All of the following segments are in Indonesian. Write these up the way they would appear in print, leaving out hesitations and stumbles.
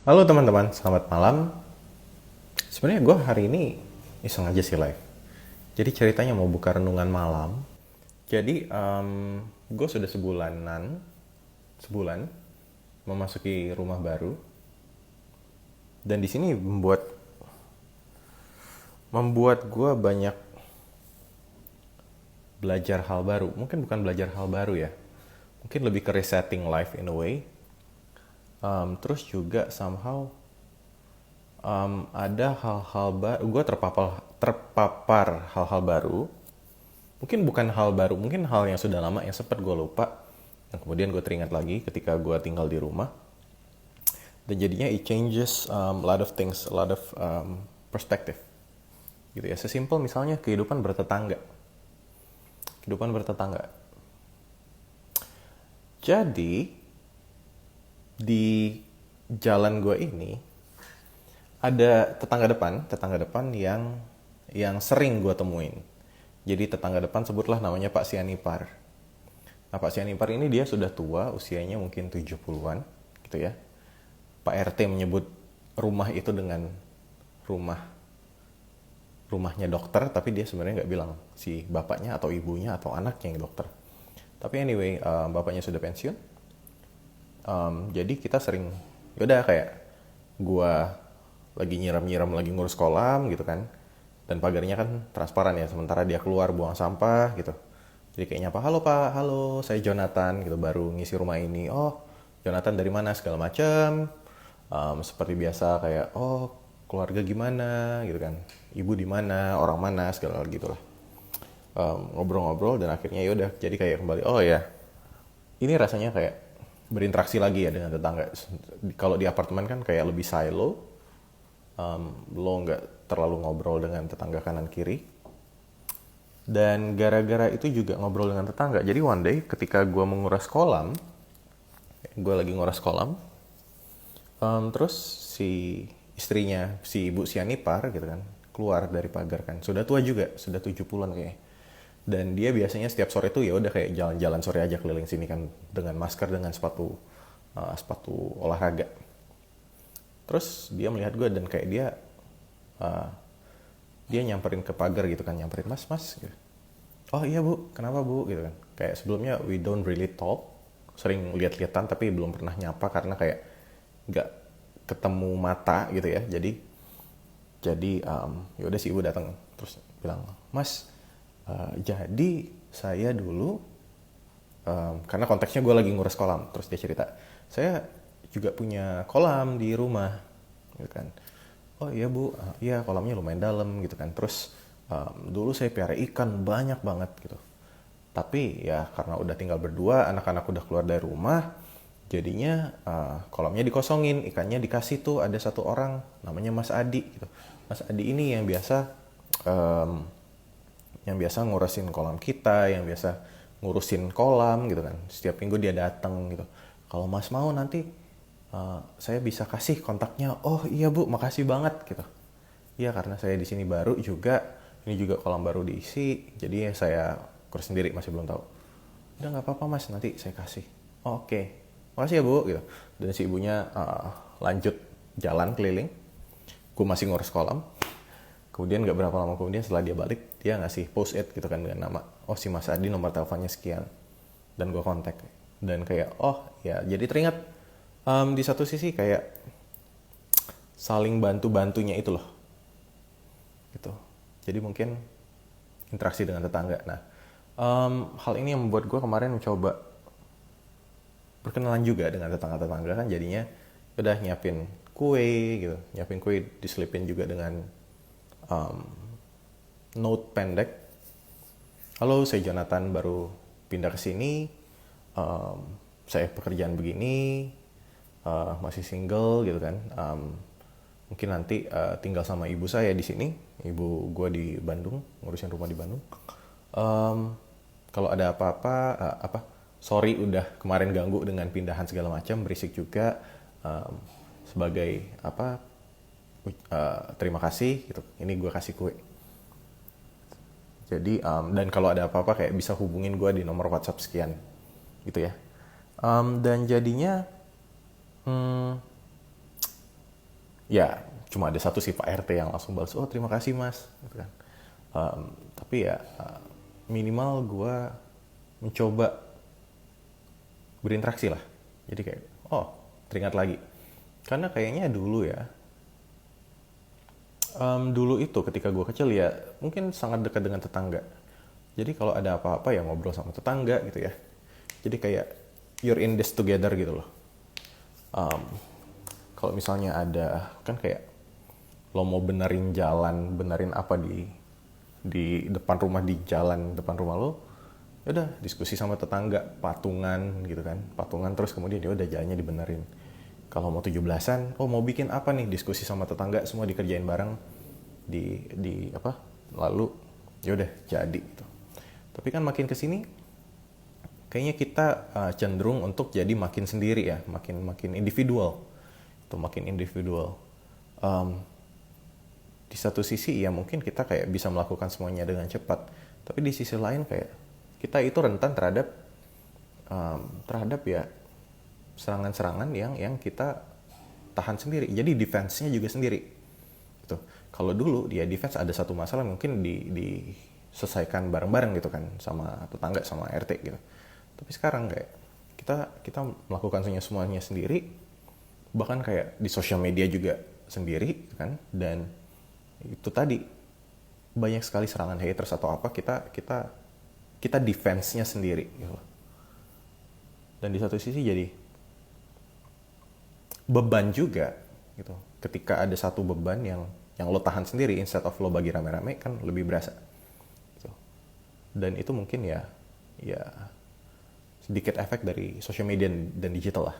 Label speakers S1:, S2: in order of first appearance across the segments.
S1: Halo teman-teman, selamat malam. Sebenarnya gue hari ini iseng aja sih live. Jadi ceritanya mau buka renungan malam. Jadi gue sudah sebulan memasuki rumah baru. Dan di sini membuat gue banyak belajar hal baru. Mungkin bukan belajar hal baru ya. Mungkin lebih ke resetting life in a way. Terus juga somehow ada hal-hal baru, gue terpapar hal-hal baru. Mungkin bukan hal baru, mungkin hal yang sudah lama yang sempat gue lupa. Dan kemudian gue teringat lagi ketika gue tinggal di rumah. Dan jadinya it changes a lot of things, a lot of perspective. Gitu ya, sesimpel misalnya kehidupan bertetangga. Kehidupan bertetangga. Jadi, di jalan gue ini, ada tetangga depan yang sering gue temuin. Jadi tetangga depan sebutlah namanya Pak Sianipar. Nah, Pak Sianipar ini dia sudah tua, usianya mungkin 70-an gitu ya. Pak RT menyebut rumah itu dengan rumahnya dokter, tapi dia sebenarnya nggak bilang si bapaknya atau ibunya atau anaknya yang dokter. Tapi anyway, bapaknya sudah pensiun. Jadi kita sering, yaudah kayak gua lagi nyiram-nyiram lagi ngurus kolam gitu kan, dan pagarnya kan transparan ya, sementara dia keluar buang sampah gitu. Jadi kayak nyapa, halo pak, halo saya Jonathan gitu, baru ngisi rumah ini. Oh, Jonathan dari mana segala macam. Seperti biasa kayak, oh keluarga gimana gitu kan, ibu di mana, orang mana segala gitulah. Ngobrol-ngobrol dan akhirnya yaudah jadi kayak kembali, oh ya ini rasanya kayak berinteraksi lagi ya dengan tetangga. Kalau di apartemen kan kayak lebih silo, lo nggak terlalu ngobrol dengan tetangga kanan kiri. Dan gara-gara itu juga ngobrol dengan tetangga. Jadi one day ketika gue menguras kolam, gue lagi nguras kolam, terus si istrinya, si ibu Sianipar gitu kan, keluar dari pagar kan. Sudah tua juga, sudah 70-an kayaknya. Dan dia biasanya setiap sore itu ya udah kayak jalan-jalan sore aja keliling sini kan, dengan masker, dengan sepatu olahraga. Terus dia melihat gue dan kayak uh, dia nyamperin ke pagar gitu kan, nyamperin, mas mas gitu. Oh iya bu, kenapa bu gitu kan. Kayak sebelumnya we don't really talk, sering lihat-lihatan tapi belum pernah nyapa karena kayak nggak ketemu mata gitu ya. Jadi ya udah si ibu datang terus bilang, mas, jadi saya dulu, karena konteksnya gue lagi ngurus kolam, terus dia cerita, saya juga punya kolam di rumah gitu kan. Oh iya bu, iya kolamnya lumayan dalam gitu kan. Terus dulu saya piara ikan banyak banget gitu. Tapi ya karena udah tinggal berdua, anak-anak udah keluar dari rumah, jadinya kolamnya dikosongin, ikannya dikasih tuh ada satu orang namanya Mas Adi gitu. Mas Adi ini em, yang biasa ngurusin kolam kita, yang biasa ngurusin kolam gitu kan. Setiap minggu dia datang gitu. Kalau Mas mau nanti saya bisa kasih kontaknya. Oh iya bu, makasih banget gitu. Iya karena saya di sini baru juga, ini juga kolam baru diisi, jadi saya kurus sendiri masih belum tahu. Udah nggak apa-apa mas, nanti saya kasih. Oh, oke, makasih ya bu gitu. Dan si ibunya lanjut jalan keliling. Gue masih ngurus kolam. Kemudian nggak berapa lama kemudian setelah dia balik, dia ngasih post it gitu kan dengan nama, oh si Mas Adi nomor teleponnya sekian. Dan gue kontak. Dan kayak, oh ya jadi teringat, di satu sisi kayak saling bantu-bantunya itu loh. Gitu. Jadi mungkin interaksi dengan tetangga. Nah, hal ini yang membuat gue kemarin mencoba berkenalan juga dengan tetangga-tetangga kan, jadinya udah nyiapin kue gitu, nyiapin kue diselipin juga dengan um, note pendek. Halo, saya Jonathan baru pindah ke sini. Saya pekerjaan begini, masih single gitu kan. Mungkin nanti tinggal sama ibu saya di sini. Ibu gue di Bandung, ngurusin rumah di Bandung. Kalau ada apa-apa, sorry udah kemarin ganggu dengan pindahan segala macam, berisik juga. Sebagai terima kasih gitu. Ini gue kasih kue. Jadi dan kalau ada apa-apa kayak bisa hubungin gue di nomor WhatsApp sekian gitu ya. Dan jadinya Ya cuma ada satu sih Pak RT yang langsung balas, oh terima kasih mas, gitu kan. Tapi ya minimal gue mencoba berinteraksi lah. Jadi kayak, oh teringat lagi. Karena kayaknya dulu ya, dulu itu ketika gue kecil ya mungkin sangat dekat dengan tetangga. Jadi kalau ada apa-apa ya ngobrol sama tetangga gitu ya. Jadi kayak you're in this together gitu loh. Um, Kalau misalnya ada kan kayak lo mau benerin jalan, benerin apa di depan rumah, di jalan depan rumah lo, ya udah diskusi sama tetangga, patungan gitu kan, patungan terus kemudian ya udah jalannya dibenerin. Kalau mau 17-an, oh mau bikin apa nih, diskusi sama tetangga, semua dikerjain bareng di apa, lalu ya udah jadi gitu. Tapi kan makin kesini kayaknya kita cenderung untuk jadi makin sendiri ya, makin individual, itu makin individual. Um, di satu sisi ya mungkin kita kayak bisa melakukan semuanya dengan cepat, tapi di sisi lain kayak kita itu rentan terhadap ya serangan-serangan yang kita tahan sendiri. Jadi defense-nya juga sendiri. Gitu. Kalau dulu dia defense ada satu masalah mungkin diselesaikan bareng-bareng gitu kan sama tetangga sama RT gitu. Tapi sekarang kayak kita melakukan semuanya sendiri, bahkan kayak di sosial media juga sendiri kan, dan itu tadi banyak sekali serangan haters atau apa, kita defense-nya sendiri gitu. Dan di satu sisi jadi beban juga gitu. Ketika ada satu beban yang lo tahan sendiri instead of lo bagi rame-rame kan lebih berasa gitu. Dan itu mungkin ya sedikit efek dari social media dan digital lah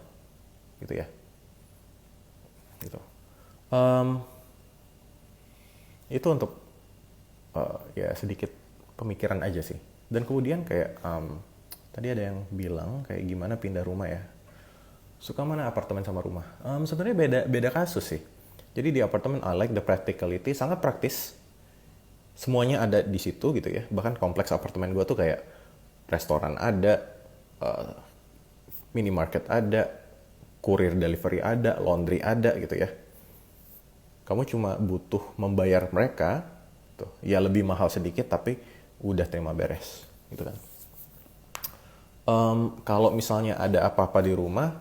S1: gitu ya gitu. Itu untuk ya sedikit pemikiran aja sih. Dan kemudian kayak tadi ada yang bilang kayak gimana pindah rumah ya, suka mana apartemen sama rumah. Sebenarnya beda kasus sih. Jadi di apartemen I like the practicality, sangat praktis, semuanya ada di situ gitu ya. Bahkan kompleks apartemen gue tuh kayak restoran ada, minimarket ada, kurir delivery ada, laundry ada gitu ya. Kamu cuma butuh membayar mereka, tuh, ya lebih mahal sedikit tapi udah terima beres, gitu kan. Kalau misalnya ada apa-apa di rumah,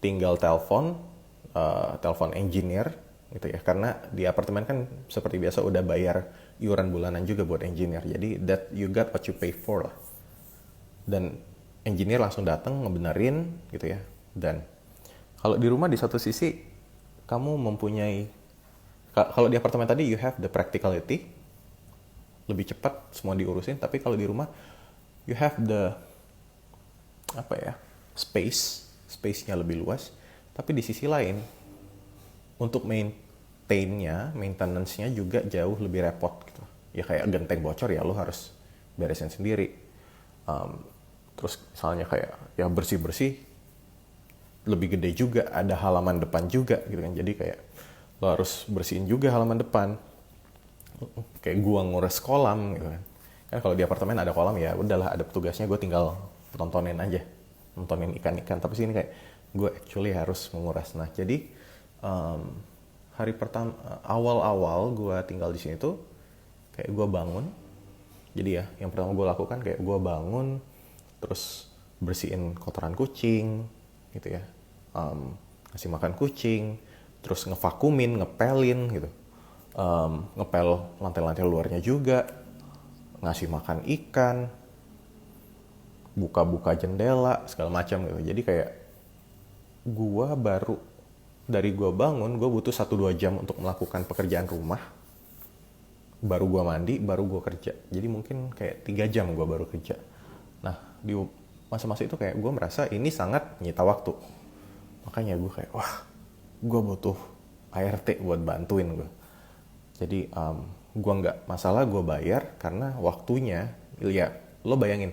S1: tinggal telepon engineer, gitu ya. Karena di apartemen kan seperti biasa udah bayar iuran bulanan juga buat engineer, jadi that you got what you pay for lah. Dan engineer langsung datang ngebenerin, gitu ya. Dan kalau di rumah di satu sisi kamu mempunyai, kalau di apartemen tadi you have the practicality, lebih cepat semua diurusin. Tapi kalau di rumah you have the apa ya, space-nya lebih luas. Tapi di sisi lain untuk maintenance-nya juga jauh lebih repot gitu. Ya kayak genteng bocor ya lo harus beresin sendiri. Terus misalnya kayak ya bersih-bersih lebih gede juga, ada halaman depan juga gitu kan. Jadi kayak lo harus bersihin juga halaman depan. Kayak gua ngurus kolam gitu kan. Kan kalau di apartemen ada kolam ya udahlah, ada petugasnya, gue tinggal nontonin ikan-ikan. Tapi sini kayak gue actually harus menguras. Nah jadi hari pertama awal-awal gue tinggal di sini tuh kayak gue bangun. Jadi ya yang pertama gue lakukan kayak gue bangun terus bersihin kotoran kucing gitu ya, ngasih makan kucing, terus ngevakumin, ngepelin gitu, ngepel lantai-lantai luarnya juga, ngasih makan ikan, buka-buka jendela segala macam gitu. Jadi kayak gua gua bangun, gua butuh 1-2 jam untuk melakukan pekerjaan rumah, baru gua mandi, baru gua kerja. Jadi mungkin kayak 3 jam gua baru kerja. Nah di masa-masa itu kayak gua merasa ini sangat nyita waktu. Makanya gua kayak wah, gua butuh ART buat bantuin gua. Jadi gue nggak masalah gue bayar karena waktunya, ya lo bayangin,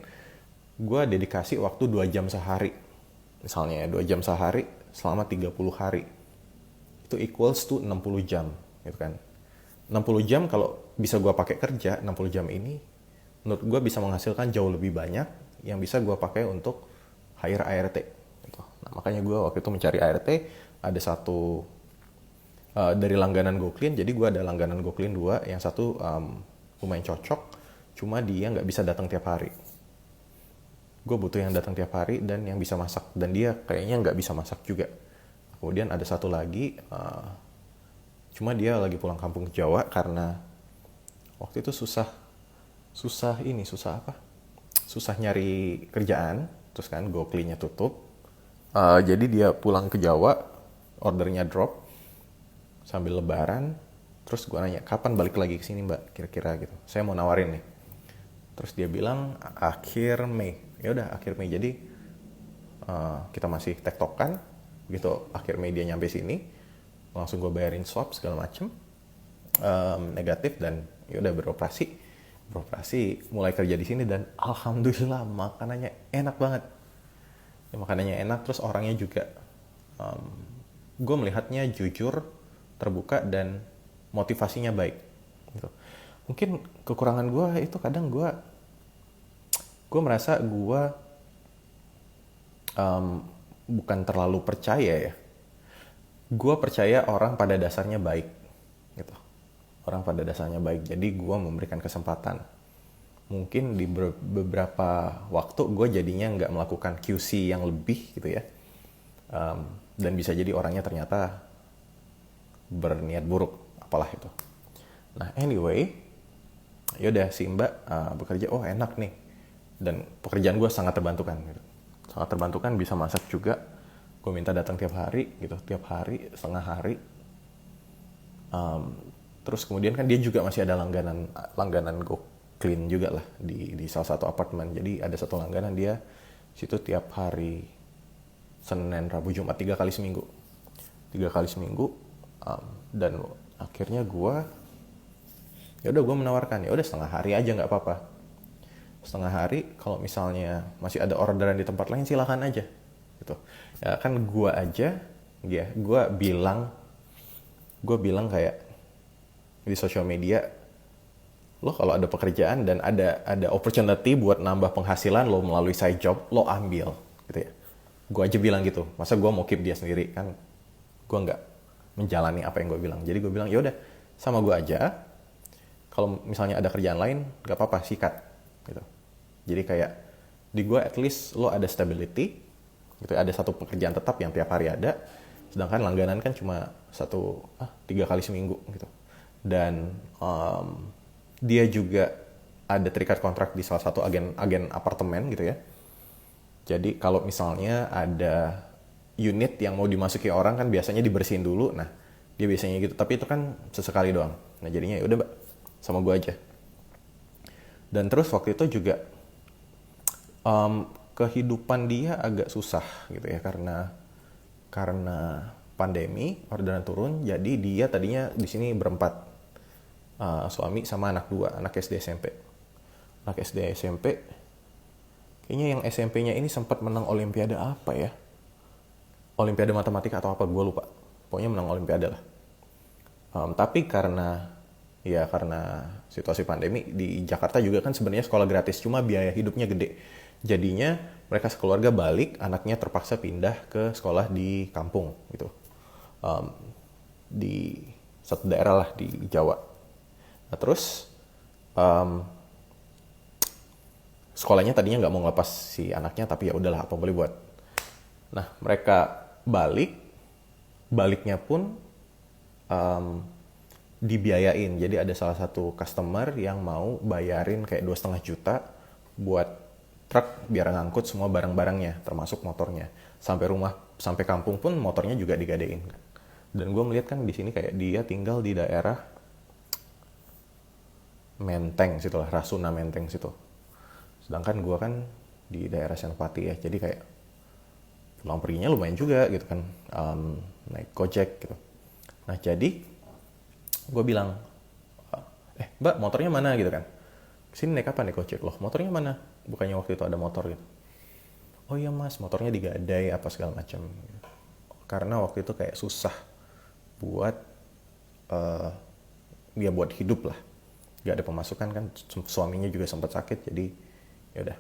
S1: gue dedikasi waktu 2 jam sehari. Misalnya 2 jam sehari selama 30 hari. Itu equals to 60 jam gitu kan. 60 jam kalau bisa gue pakai kerja, 60 jam ini menurut gue bisa menghasilkan jauh lebih banyak yang bisa gue pakai untuk hire ART gitu. Nah makanya gue waktu itu mencari ART, ada satu dari langganan GoClean. Jadi gue ada langganan GoClean 2, yang satu lumayan cocok, cuma dia nggak bisa datang tiap hari. Gue butuh yang datang tiap hari dan yang bisa masak, dan dia kayaknya nggak bisa masak juga. Kemudian ada satu lagi, cuma dia lagi pulang kampung ke Jawa karena waktu itu susah apa? Susah nyari kerjaan, terus kan GoClean-nya tutup. Jadi dia pulang ke Jawa, ordernya drop sambil lebaran. Terus gue nanya, kapan balik lagi ke sini mbak, kira-kira gitu. Saya mau nawarin nih. Terus dia bilang akhir Mei. Ya udah akhir Mei. Jadi kita masih tektokan. Gitu akhir Mei dia nyampe sini, langsung gue bayarin swab segala macem, negatif, dan ya udah beroperasi mulai kerja di sini. Dan alhamdulillah makanannya enak banget. Ya, makanannya enak, terus orangnya juga gue melihatnya jujur, terbuka, dan motivasinya baik gitu. Mungkin kekurangan gue itu kadang gue merasa gue bukan terlalu percaya ya. Gue percaya orang pada dasarnya baik gitu. Orang pada dasarnya baik, jadi gue memberikan kesempatan. Mungkin di beberapa waktu gue jadinya nggak melakukan QC yang lebih gitu ya. Dan bisa jadi orangnya ternyata berniat buruk, apalah itu. Nah anyway, yaudah si mbak bekerja, oh enak nih. Dan pekerjaan gue sangat terbantukan gitu. Sangat terbantukan, bisa masak juga. Gue minta datang tiap hari gitu, tiap hari, setengah hari. Terus kemudian kan dia juga masih ada langganan GoClean juga lah di salah satu apartemen. Jadi ada satu langganan dia situ tiap hari Senin, Rabu, Jumat 3 kali seminggu. Dan akhirnya ya udah gue menawarkan, ya udah setengah hari aja nggak apa-apa. Setengah hari, kalau misalnya masih ada orderan di tempat lain silakan aja gitu. Ya kan gue bilang kayak di sosial media, lo kalau ada pekerjaan dan ada opportunity buat nambah penghasilan lo melalui side job, lo ambil gitu ya. Gue aja bilang gitu, masa gue mau keep dia sendiri, kan gue nggak menjalani apa yang gue bilang. Jadi gue bilang ya udah sama gue aja, kalau misalnya ada kerjaan lain nggak apa-apa, sikat gitu. Jadi kayak di gue at least lo ada stability gitu, ada satu pekerjaan tetap yang tiap hari ada, sedangkan langganan kan cuma 3 kali seminggu gitu. Dan dia juga ada terikat kontrak di salah satu agen apartemen gitu ya. Jadi kalau misalnya ada unit yang mau dimasuki orang kan biasanya dibersihin dulu. Nah dia biasanya gitu, tapi itu kan sesekali doang. Nah jadinya ya udah mbak, sama gue aja. Dan terus waktu itu juga kehidupan dia agak susah gitu ya, karena pandemi, orderan turun. Jadi dia tadinya di sini berempat, suami sama anak 2, anak SD SMP. Kayaknya yang SMP-nya ini sempat menang olimpiade apa ya? Olimpiade matematika atau apa, gue lupa. Pokoknya menang olimpiade lah. Tapi karena situasi pandemi di Jakarta juga kan sebenarnya sekolah gratis, cuma biaya hidupnya gede. Jadinya mereka sekeluarga balik, anaknya terpaksa pindah ke sekolah di kampung gitu. Di satu daerah lah di Jawa. Nah terus sekolahnya tadinya nggak mau ngelepas si anaknya, tapi ya udahlah apa boleh buat. Nah mereka baliknya pun dibiayain. Jadi ada salah satu customer yang mau bayarin kayak 2,5 juta buat truk biar ngangkut semua barang-barangnya, termasuk motornya. Sampai kampung pun motornya juga digadein. Dan gue melihat kan di sini kayak dia tinggal di daerah Menteng situ lah, Rasuna Menteng situ. Sedangkan gue kan di daerah Senopati ya, jadi kayak pulang perginya lumayan juga gitu kan, naik Gojek gitu. Nah jadi gue bilang, mbak motornya mana gitu kan, kesini naik apa, naik Gojek. Loh motornya mana, bukannya waktu itu ada motor gitu. Oh iya mas, motornya digadai apa segala macam, karena waktu itu kayak susah buat buat hidup lah, gak ada pemasukan kan, suaminya juga sempat sakit. Jadi ya udah,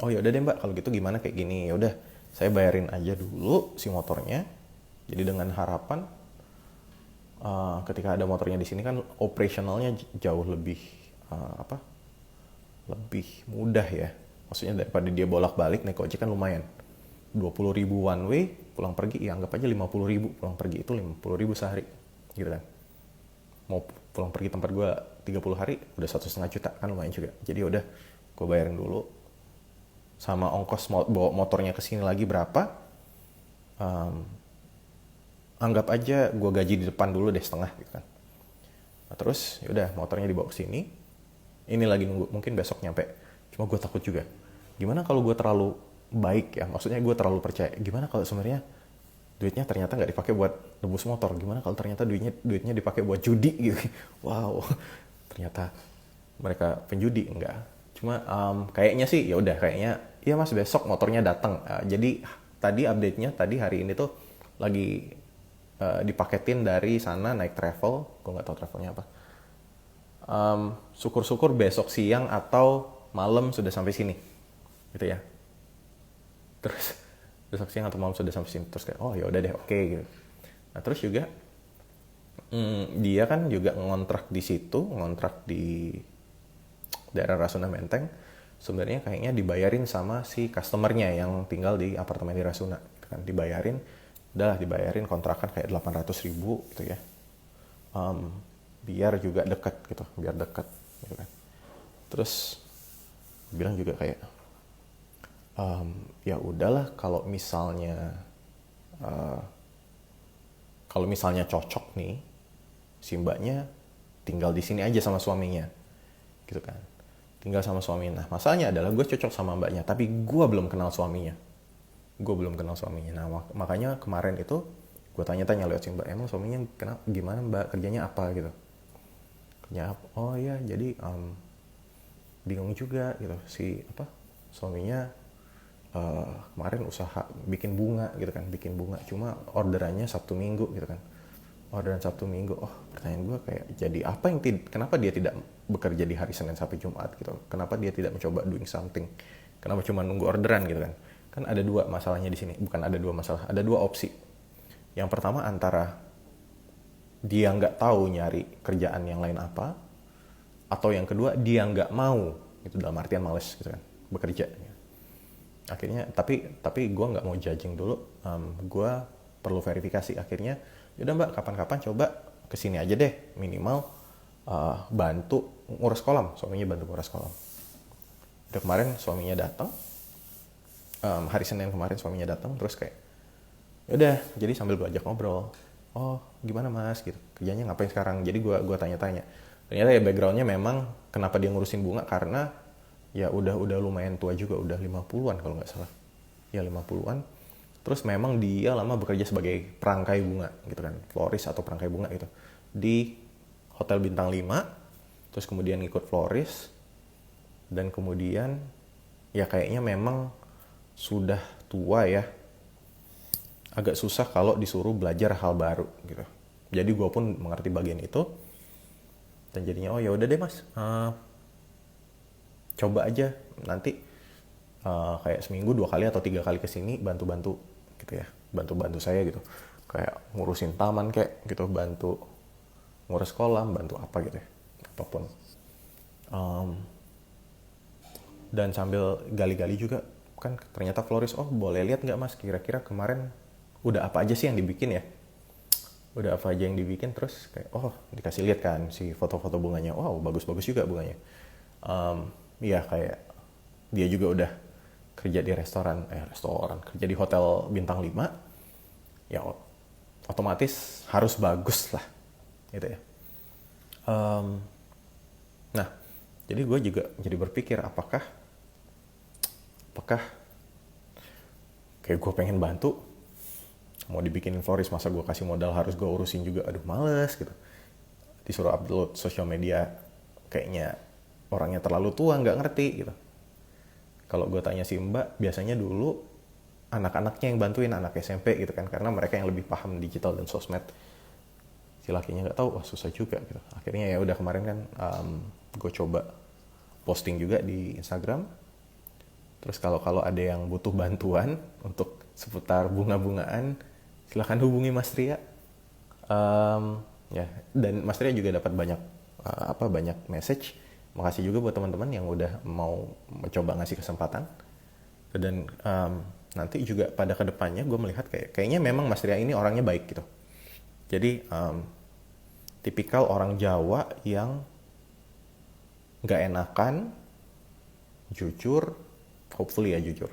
S1: oh ya udah deh mbak, kalau gitu gimana kayak gini, ya udah saya bayarin aja dulu si motornya, Jadi dengan harapan ketika ada motornya di sini kan operasionalnya jauh lebih lebih mudah ya. Maksudnya daripada dia bolak-balik naik ojek kan lumayan. 20.000 one way pulang pergi, ya anggap aja 50.000 pulang pergi, itu 50.000 sehari gitu kan. Mau pulang pergi tempat gue 30 hari udah 1,5 juta kan lumayan juga. Jadi udah gue bayarin dulu, sama ongkos bawa motornya ke sini lagi berapa, anggap aja gue gaji di depan dulu deh setengah gitu kan. Nah, terus yaudah motornya dibawa ke sini, ini lagi nunggu, mungkin besok nyampe. Cuma gue takut juga, gimana kalau gue terlalu baik ya, maksudnya gue terlalu percaya, gimana kalau sebenarnya duitnya ternyata nggak dipakai buat nebus motor, gimana kalau ternyata duitnya dipakai buat judi gitu. Wow, ternyata mereka penjudi. Enggak, cuma kayaknya sih ya udah, kayaknya iya mas besok motornya datang. Jadi tadi update-nya tadi hari ini tuh lagi dipaketin dari sana naik travel, gue nggak tahu travelnya apa. Syukur-syukur besok siang atau malam sudah sampai sini gitu ya. Terus besok siang atau malam sudah sampai sini, terus kayak oh ya udah deh, oke gitu. Nah terus juga dia kan juga ngontrak di situ, ngontrak di daerah Rasuna Menteng. Sebenarnya kayaknya dibayarin sama si customernya yang tinggal di apartemen di Rasuna kan, dibayarin kontrakan kayak 800.000 gitu ya, biar juga dekat gitu, biar dekat gitu kan. Terus bilang juga kayak ya udahlah kalau misalnya cocok nih si mbaknya tinggal di sini aja sama suaminya gitu kan, tinggal sama suaminya. Nah masalahnya adalah gue cocok sama mbaknya tapi gue belum kenal suaminya. Nah makanya kemarin itu gue tanya-tanya lewat si mbak, emang suaminya gimana mbak, kerjanya apa gitu. Kerja apa? Oh ya jadi bingung juga gitu si suaminya kemarin usaha bikin bunga gitu kan, cuma orderannya Sabtu Minggu gitu kan, orderan Sabtu Minggu. Oh pertanyaan gue kayak, jadi apa yang kenapa dia tidak bekerja di hari Senin sampai Jumat gitu, kenapa dia tidak mencoba doing something, kenapa cuma nunggu orderan gitu kan. Kan ada dua masalahnya di sini, bukan ada dua masalah, ada dua opsi. Yang pertama antara dia nggak tahu nyari kerjaan yang lain apa, atau yang kedua dia nggak mau, itu dalam artian males gitu kan bekerja. Akhirnya tapi gue nggak mau judging dulu, gue perlu verifikasi. Akhirnya yaudah mbak kapan-kapan coba kesini aja deh, minimal bantu ngurus kolam. Suaminya bantu ngurus kolam. Udah kemarin suaminya datang, hari Senin kemarin suaminya datang, terus kayak yaudah jadi sambil gue ajak ngobrol, oh gimana mas gitu, kerjanya ngapain sekarang. Jadi gue tanya-tanya, ternyata ya backgroundnya memang kenapa dia ngurusin bunga, karena ya udah lumayan tua juga, udah 50-an kalau nggak salah. Ya 50-an. Terus memang dia lama bekerja sebagai perangkai bunga gitu kan, florist atau perangkai bunga gitu. Di Hotel Bintang 5, terus kemudian ngikut florist, dan kemudian ya kayaknya memang sudah tua ya. Agak susah kalau disuruh belajar hal baru gitu. Jadi gue pun mengerti bagian itu. Dan jadinya oh ya udah deh mas, coba aja nanti kayak seminggu 2 kali atau 3 kali kesini bantu-bantu gitu ya, bantu saya gitu, kayak ngurusin taman kayak gitu, bantu ngurus kolam, bantu apa gitu ya, apapun. Dan sambil gali-gali juga kan ternyata florist, oh boleh lihat nggak mas kira-kira kemarin udah apa aja sih yang dibikin ya, terus kayak oh dikasih lihat kan si foto-foto bunganya, wow bagus-bagus juga bunganya. Ya kayak dia juga udah kerja di restoran, kerja di Hotel Bintang 5, ya otomatis harus bagus lah gitu ya. Nah jadi gue juga jadi berpikir apakah kayak gue pengen bantu, mau dibikinin florist, masa gue kasih modal harus gue urusin juga, aduh males gitu. Disuruh upload sosial media kayaknya orangnya terlalu tua, nggak ngerti gitu. Kalau gue tanya si mbak, biasanya dulu anak-anaknya yang bantuin, anak SMP gitu kan, karena mereka yang lebih paham digital dan sosmed. Si lakinya nggak tahu, wah susah juga gitu. Akhirnya ya udah kemarin kan gue coba posting juga di Instagram. Terus kalau ada yang butuh bantuan untuk seputar bunga-bungaan, silahkan hubungi Mas Ria. Ya, dan Mas Ria juga dapat banyak banyak message. Makasih juga buat teman-teman yang udah mau mencoba ngasih kesempatan. Dan nanti juga pada kedepannya gue melihat kayaknya memang Mas Ria ini orangnya baik gitu. Jadi tipikal orang Jawa yang nggak enakan, jujur, hopefully ya jujur,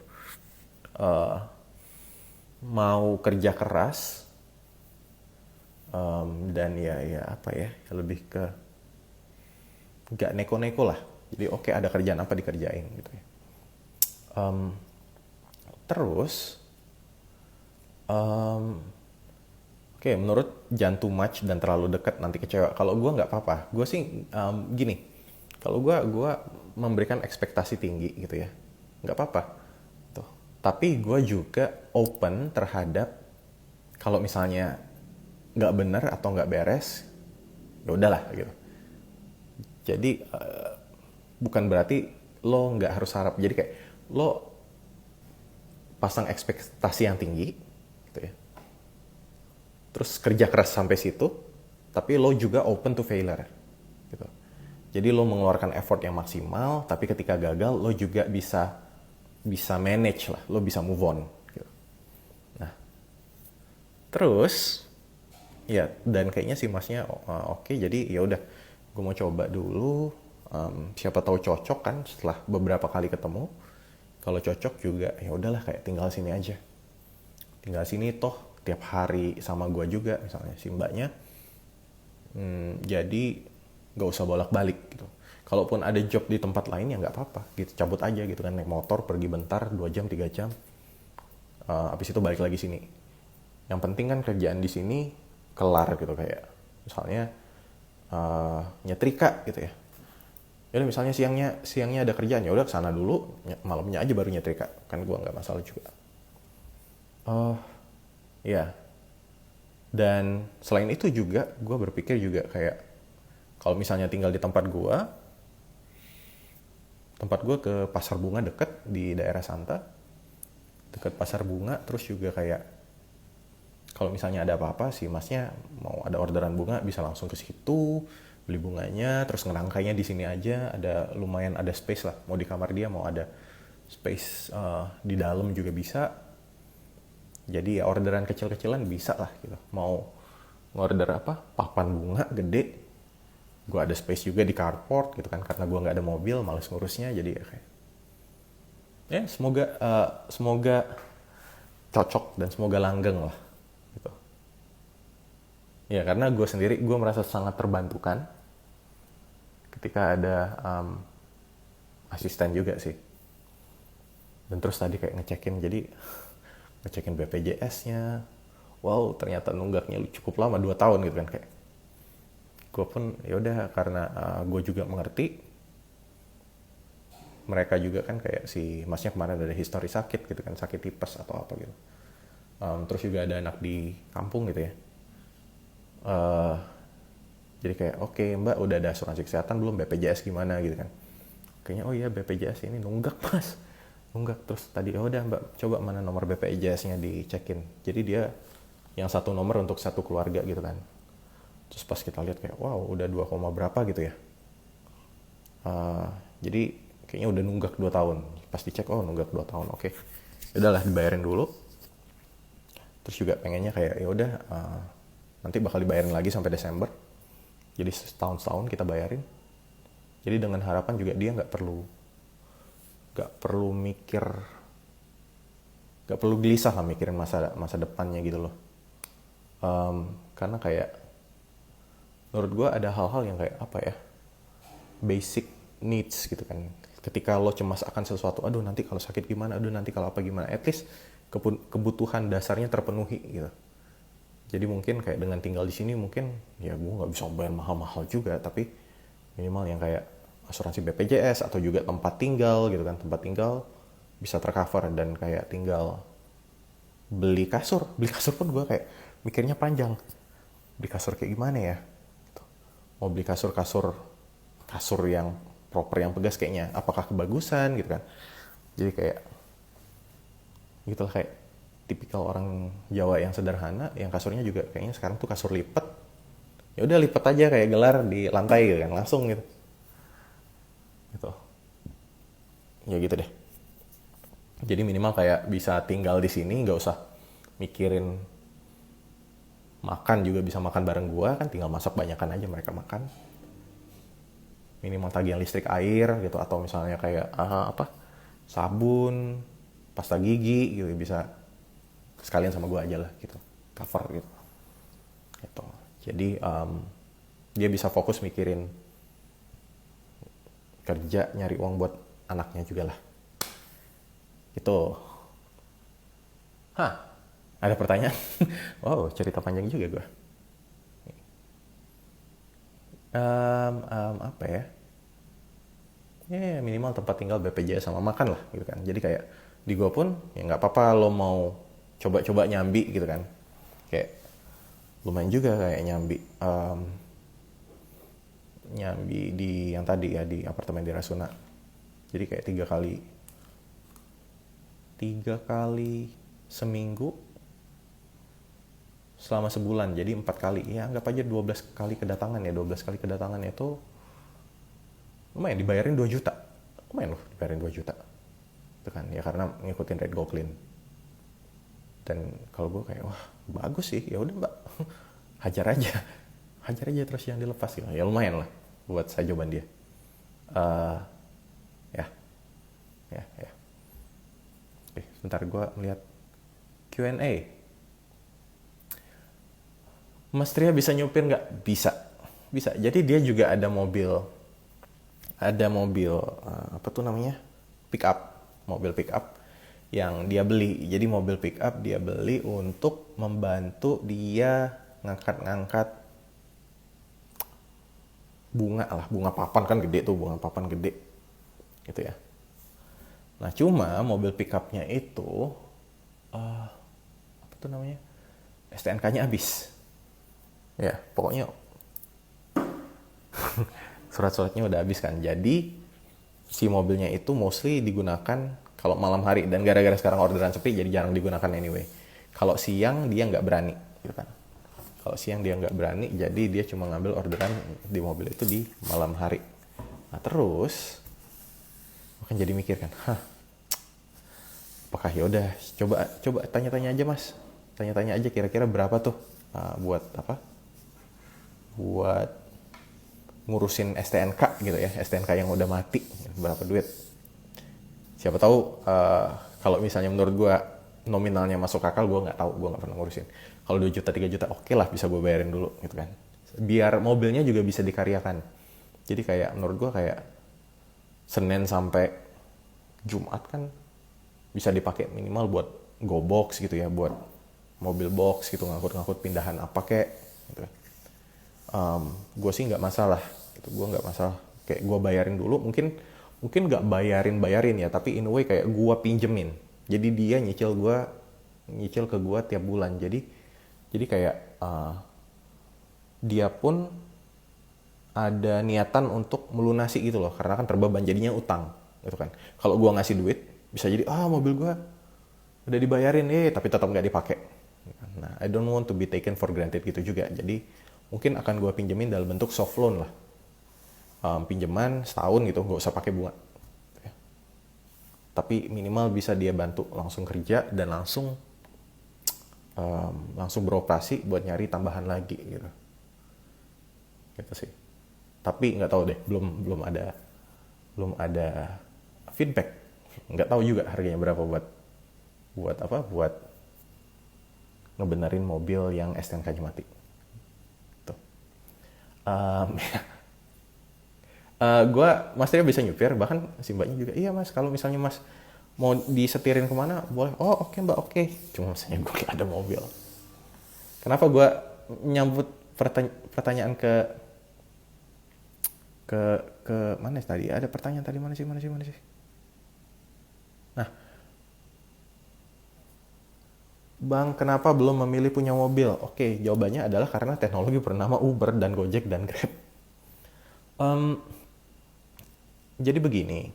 S1: mau kerja keras, dan ya apa ya, lebih ke nggak neko-neko lah. Jadi oke, ada kerjaan apa dikerjain gitu ya. Terus oke, menurut jangan too much dan terlalu dekat nanti kecewa. Kalau gue nggak apa-apa. Gue sih gini. Kalau gue memberikan ekspektasi tinggi gitu ya, nggak apa-apa. Tuh. Tapi gue juga open terhadap kalau misalnya nggak benar atau nggak beres, ya udahlah gitu. Jadi bukan berarti lo nggak harus harap. Jadi kayak lo pasang ekspektasi yang tinggi gitu ya. Terus kerja keras sampai situ, tapi lo juga open to failure gitu. Jadi lo mengeluarkan effort yang maksimal, tapi ketika gagal lo juga bisa manage lah, lo bisa move on gitu. Nah, terus ya, dan kayaknya si masnya oke, jadi ya udah gue mau coba dulu, siapa tahu cocok kan setelah beberapa kali ketemu. Kalau cocok juga ya udahlah, kayak tinggal sini aja. Tinggal sini toh tiap hari sama gue juga misalnya si mbaknya. Jadi gak usah bolak-balik gitu. Kalaupun ada job di tempat lain ya nggak apa-apa gitu, cabut aja gitu kan, naik motor pergi bentar 2 jam 3 jam, habis itu balik lagi sini. Yang penting kan kerjaan di sini kelar gitu, kayak misalnya nyetrika gitu ya. Ya misalnya siangnya ada kerjaan, ya udah kesana dulu, malamnya aja baru nyetrika, kan gue nggak masalah juga. Ya, dan selain itu juga gue berpikir juga kayak kalau misalnya tinggal di tempat gue ke pasar bunga deket di daerah Santa, deket pasar bunga. Terus juga kayak kalau misalnya ada apa-apa sih masnya mau ada orderan bunga bisa langsung ke situ beli bunganya, terus ngerangkainya di sini aja. Ada lumayan ada space lah, mau di kamar dia mau ada space di dalam juga bisa. Jadi ya orderan kecil-kecilan bisa lah gitu. Mau ngorder apa, papan bunga gede, gue ada space juga di carport gitu kan, karena gue nggak ada mobil, males ngurusnya. Jadi ya kayak ya semoga cocok dan semoga langgeng lah gitu. Ya karena gue sendiri gue merasa sangat terbantukan ketika ada asisten juga sih. Dan terus tadi kayak ngecekin BPJS-nya. Wow, ternyata nunggaknya cukup lama, 2 tahun gitu kan. Kayak gue pun yaudah, karena gue juga mengerti mereka juga kan, kayak si masnya kemarin ada histori sakit gitu kan, sakit tipes atau apa gitu. Terus juga ada anak di kampung gitu ya. Jadi kayak oke, mbak udah ada asuransi kesehatan belum, BPJS gimana gitu kan. Kayaknya oh iya BPJS ini nunggak mas, nunggak. Terus tadi oh udah mbak coba mana nomor BPJS-nya dicekin. Jadi dia yang satu nomor untuk satu keluarga gitu kan. Terus pas kita lihat kayak wow udah 2, berapa gitu ya. Jadi kayaknya udah nunggak 2 tahun. Pas dicek oh nunggak 2 tahun, oke. Udahlah dibayarin dulu. Terus juga pengennya kayak ya udah nanti bakal dibayarin lagi sampai Desember. Jadi setahun kita bayarin. Jadi dengan harapan juga dia nggak perlu mikir, nggak perlu gelisah lah mikirin masa depannya gitu loh. Karena kayak menurut gue ada hal-hal yang kayak apa ya, basic needs gitu kan. Ketika lo cemas akan sesuatu, aduh nanti kalau sakit gimana, aduh nanti kalau apa gimana, at least kebutuhan dasarnya terpenuhi gitu. Jadi mungkin kayak dengan tinggal di sini mungkin ya gue nggak bisa bayar mahal-mahal juga, tapi minimal yang kayak asuransi BPJS atau juga tempat tinggal gitu kan, tempat tinggal bisa tercover. Dan kayak tinggal beli kasur pun gue kayak mikirnya panjang, beli kasur kayak gimana ya, mau beli kasur yang proper yang pegas kayaknya apakah kebagusan gitu kan. Jadi kayak gitu lah, kayak tipikal orang Jawa yang sederhana, yang kasurnya juga kayaknya sekarang tuh kasur lipat. Ya udah lipat aja kayak gelar di lantai gitu kan, langsung gitu. Gitu. Ya gitu deh. Jadi minimal kayak bisa tinggal di sini, nggak usah mikirin makan, juga bisa makan bareng gua kan, tinggal masak banyakan aja mereka makan. Minimal tagihan listrik, air gitu, atau misalnya kayak sabun, pasta gigi gitu bisa sekalian sama gua aja lah gitu, cover gitu. Gitu. Jadi dia bisa fokus mikirin kerja nyari uang buat anaknya juga lah. Gitu. Hah, ada pertanyaan? Wow, cerita panjang juga gue. Apa ya? Ya minimal tempat tinggal, BPJS sama makan lah gitu kan. Jadi kayak di gue pun ya nggak apa-apa lo mau coba-coba nyambi gitu kan. Kayak lumayan juga kayak nyambi di yang tadi ya, di apartemen di Rasuna. Jadi kayak tiga kali seminggu selama sebulan, jadi 4 kali ya, anggap aja 12 kali kedatangan ya. 12 kali kedatangan itu lumayan, dibayarin 2 juta, lumayan loh dibayarin 2 juta itu kan ya, karena ngikutin rate Go Clean. Dan kalau gue kayak wah bagus sih, ya udah mbak, hajar aja terus yang dilepas gitu. Ya lumayan lah buat saya jawaban dia. uh, ya ya Oke, sebentar gue melihat Q&A. Mas Tria bisa nyupir nggak? Bisa. Jadi dia juga ada mobil, apa tuh namanya, mobil pick up yang dia beli. Jadi mobil pick up dia beli untuk membantu dia ngangkat bunga papan kan gede tuh, bunga papan gede gitu ya. Nah cuma mobil pick upnya itu apa tuh namanya, STNK-nya habis. Ya pokoknya surat-suratnya udah habis kan. Jadi si mobilnya itu mostly digunakan kalau malam hari, dan gara-gara sekarang orderan sepi jadi jarang digunakan anyway. Kalau siang dia nggak berani gitu kan. Jadi dia cuma ngambil orderan di mobil itu di malam hari. Nah terus kan jadi mikir kan, apakah ya udah coba tanya-tanya aja mas, tanya-tanya aja kira-kira berapa tuh buat ngurusin STNK gitu ya, STNK yang udah mati, berapa duit. Siapa tahu kalau misalnya menurut gue nominalnya masuk akal, gue nggak tahu, gue nggak pernah ngurusin. Kalau 2 juta 3 juta oke lah, bisa gue bayarin dulu gitu kan, biar mobilnya juga bisa dikaryakan. Jadi kayak menurut gue kayak Senin sampai Jumat kan bisa dipakai minimal buat go box gitu ya, buat mobil box gitu, ngangkut pindahan apa kek gitu. Gue sih nggak masalah gitu, kayak gue bayarin dulu, mungkin nggak bayarin ya, tapi in a way kayak gue pinjemin, jadi dia nyicil ke gue tiap bulan. Jadi kayak dia pun ada niatan untuk melunasi gitu loh, karena kan terbeban jadinya utang gitu kan. Kalau gue ngasih duit bisa jadi mobil gue udah dibayarin tapi tetap nggak dipakai. Nah I don't want to be taken for granted gitu juga. Jadi mungkin akan gue pinjemin dalam bentuk soft loan lah, pinjaman setahun gitu, nggak usah pakai bunga, tapi minimal bisa dia bantu langsung kerja dan langsung beroperasi buat nyari tambahan lagi gitu sih. Tapi nggak tahu deh, belum ada feedback, nggak tahu juga harganya berapa buat ngebenerin mobil yang STNK-nya mati. Tuh. Gue Mas Tria bisa nyupir, bahkan si mbaknya juga iya mas, kalau misalnya mas mau disetirin kemana boleh. Oke mbak, oke. Cuma misalnya gue gak ada mobil. Kenapa gue nyambut pertanyaan ke mana tadi? Ada pertanyaan tadi mana sih? Nah, Bang, kenapa belum memilih punya mobil? Oke, jawabannya adalah karena teknologi bernama Uber dan Gojek dan Grab. Jadi begini,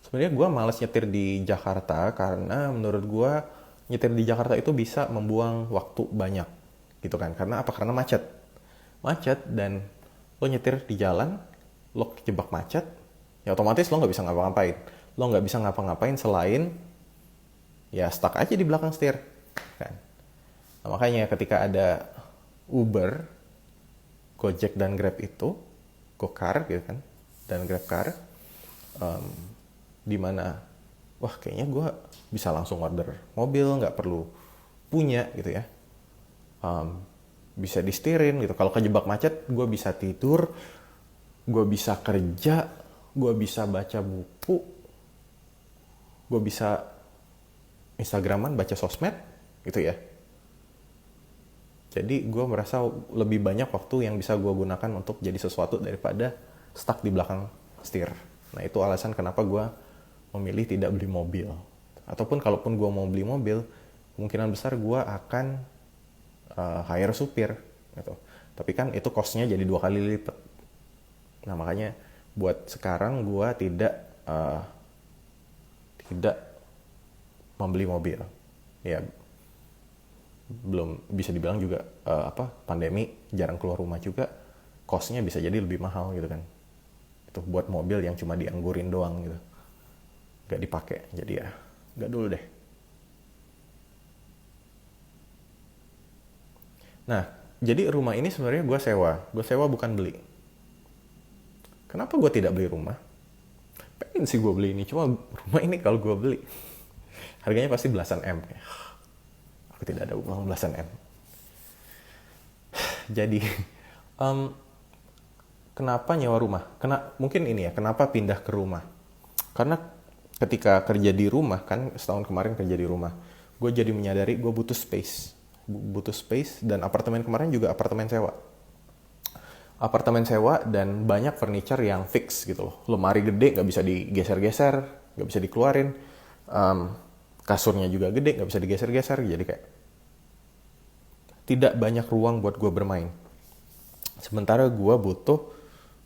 S1: sebenarnya gue malas nyetir di Jakarta karena menurut gue nyetir di Jakarta itu bisa membuang waktu banyak gitu kan. Karena apa? Karena macet. Macet dan lo nyetir di jalan, lo kejebak macet, ya otomatis lo nggak bisa ngapa-ngapain. Lo nggak bisa ngapa-ngapain selain ya stuck aja di belakang setir kan. Nah, makanya ketika ada Uber, Gojek dan Grab itu, GoCar gitu kan, dan GrabCar, di mana wah kayaknya gue bisa langsung order mobil, nggak perlu punya gitu ya. Bisa disetirin gitu. Kalau kejebak macet, gue bisa tidur, gue bisa kerja, gue bisa baca buku, gue bisa Instagraman, baca sosmed gitu ya. Jadi gue merasa lebih banyak waktu yang bisa gue gunakan untuk jadi sesuatu daripada stuck di belakang setir. Nah itu alasan kenapa gue memilih tidak beli mobil. Ataupun kalaupun gue mau beli mobil, kemungkinan besar gue akan hire supir gitu. Tapi kan itu cost-nya jadi 2 kali lipat. Nah makanya buat sekarang gue tidak membeli mobil. Ya belum bisa dibilang juga pandemi, jarang keluar rumah juga, cost-nya bisa jadi lebih mahal gitu kan. Itu buat mobil yang cuma dianggurin doang gitu, nggak dipakai. Jadi ya nggak dulu deh. Nah jadi rumah ini sebenarnya gue sewa bukan beli. Kenapa gue tidak beli rumah? Pengen sih gue beli ini, cuma rumah ini kalau gue beli harganya pasti belasan M. Aku tidak ada uang belasan M. Jadi kenapa nyewa rumah? Mungkin ini ya, kenapa pindah ke rumah? Karena ketika kerja di rumah, kan setahun kemarin kerja di rumah, gue jadi menyadari gue butuh space. Dan apartemen kemarin juga apartemen sewa dan banyak furniture yang fix gitu loh. Lemari gede nggak bisa digeser-geser, nggak bisa dikeluarin. Kasurnya juga gede, nggak bisa digeser-geser. Jadi kayak tidak banyak ruang buat gue bermain. Sementara gue butuh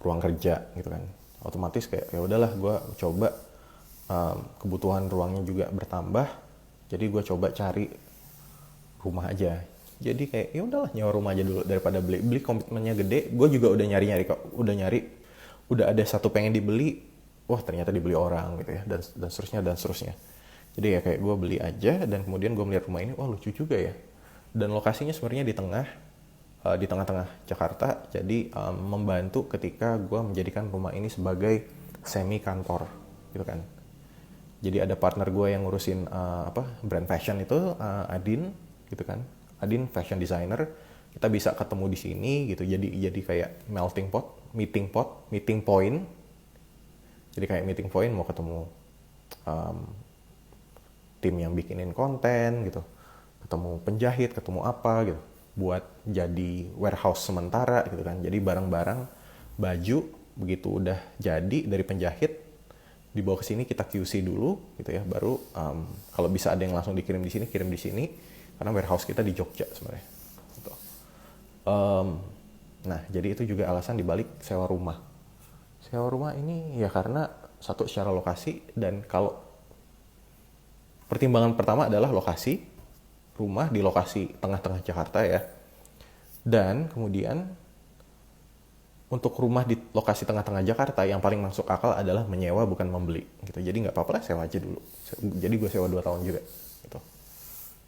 S1: ruang kerja gitu kan. Otomatis kayak ya udahlah gue coba, kebutuhan ruangnya juga bertambah. Jadi gue coba cari rumah aja. Jadi kayak ya udahlah nyewa rumah aja dulu daripada beli komitmennya gede. Gue juga udah nyari kok, udah ada satu pengen dibeli, wah ternyata dibeli orang gitu ya, dan seterusnya. Jadi ya kayak gue beli aja, dan kemudian gue melihat rumah ini, wah lucu juga ya. Dan lokasinya sebenarnya di tengah-tengah Jakarta. Jadi membantu ketika gue menjadikan rumah ini sebagai semi kantor gitu kan. Jadi ada partner gue yang ngurusin brand fashion itu, Adin gitu kan. Adin fashion designer. Kita bisa ketemu di sini gitu. Jadi kayak meeting point. Jadi kayak meeting point mau ketemu tim yang bikinin konten gitu. Ketemu penjahit, ketemu apa gitu. Buat jadi warehouse sementara gitu kan. Jadi barang-barang baju begitu udah jadi dari penjahit dibawa ke sini, kita QC dulu gitu ya. Baru kalau bisa ada yang langsung dikirim di sini, kirim di sini. Karena warehouse kita di Jogja sebenarnya. Gitu. Nah, jadi itu juga alasan dibalik sewa rumah. Sewa rumah ini ya karena satu secara lokasi, dan kalau pertimbangan pertama adalah lokasi, rumah di lokasi tengah-tengah Jakarta ya. Dan kemudian untuk rumah di lokasi tengah-tengah Jakarta yang paling masuk akal adalah menyewa bukan membeli gitu. Jadi nggak apa-apa lah sewa aja dulu. Jadi gue sewa 2 tahun juga gitu.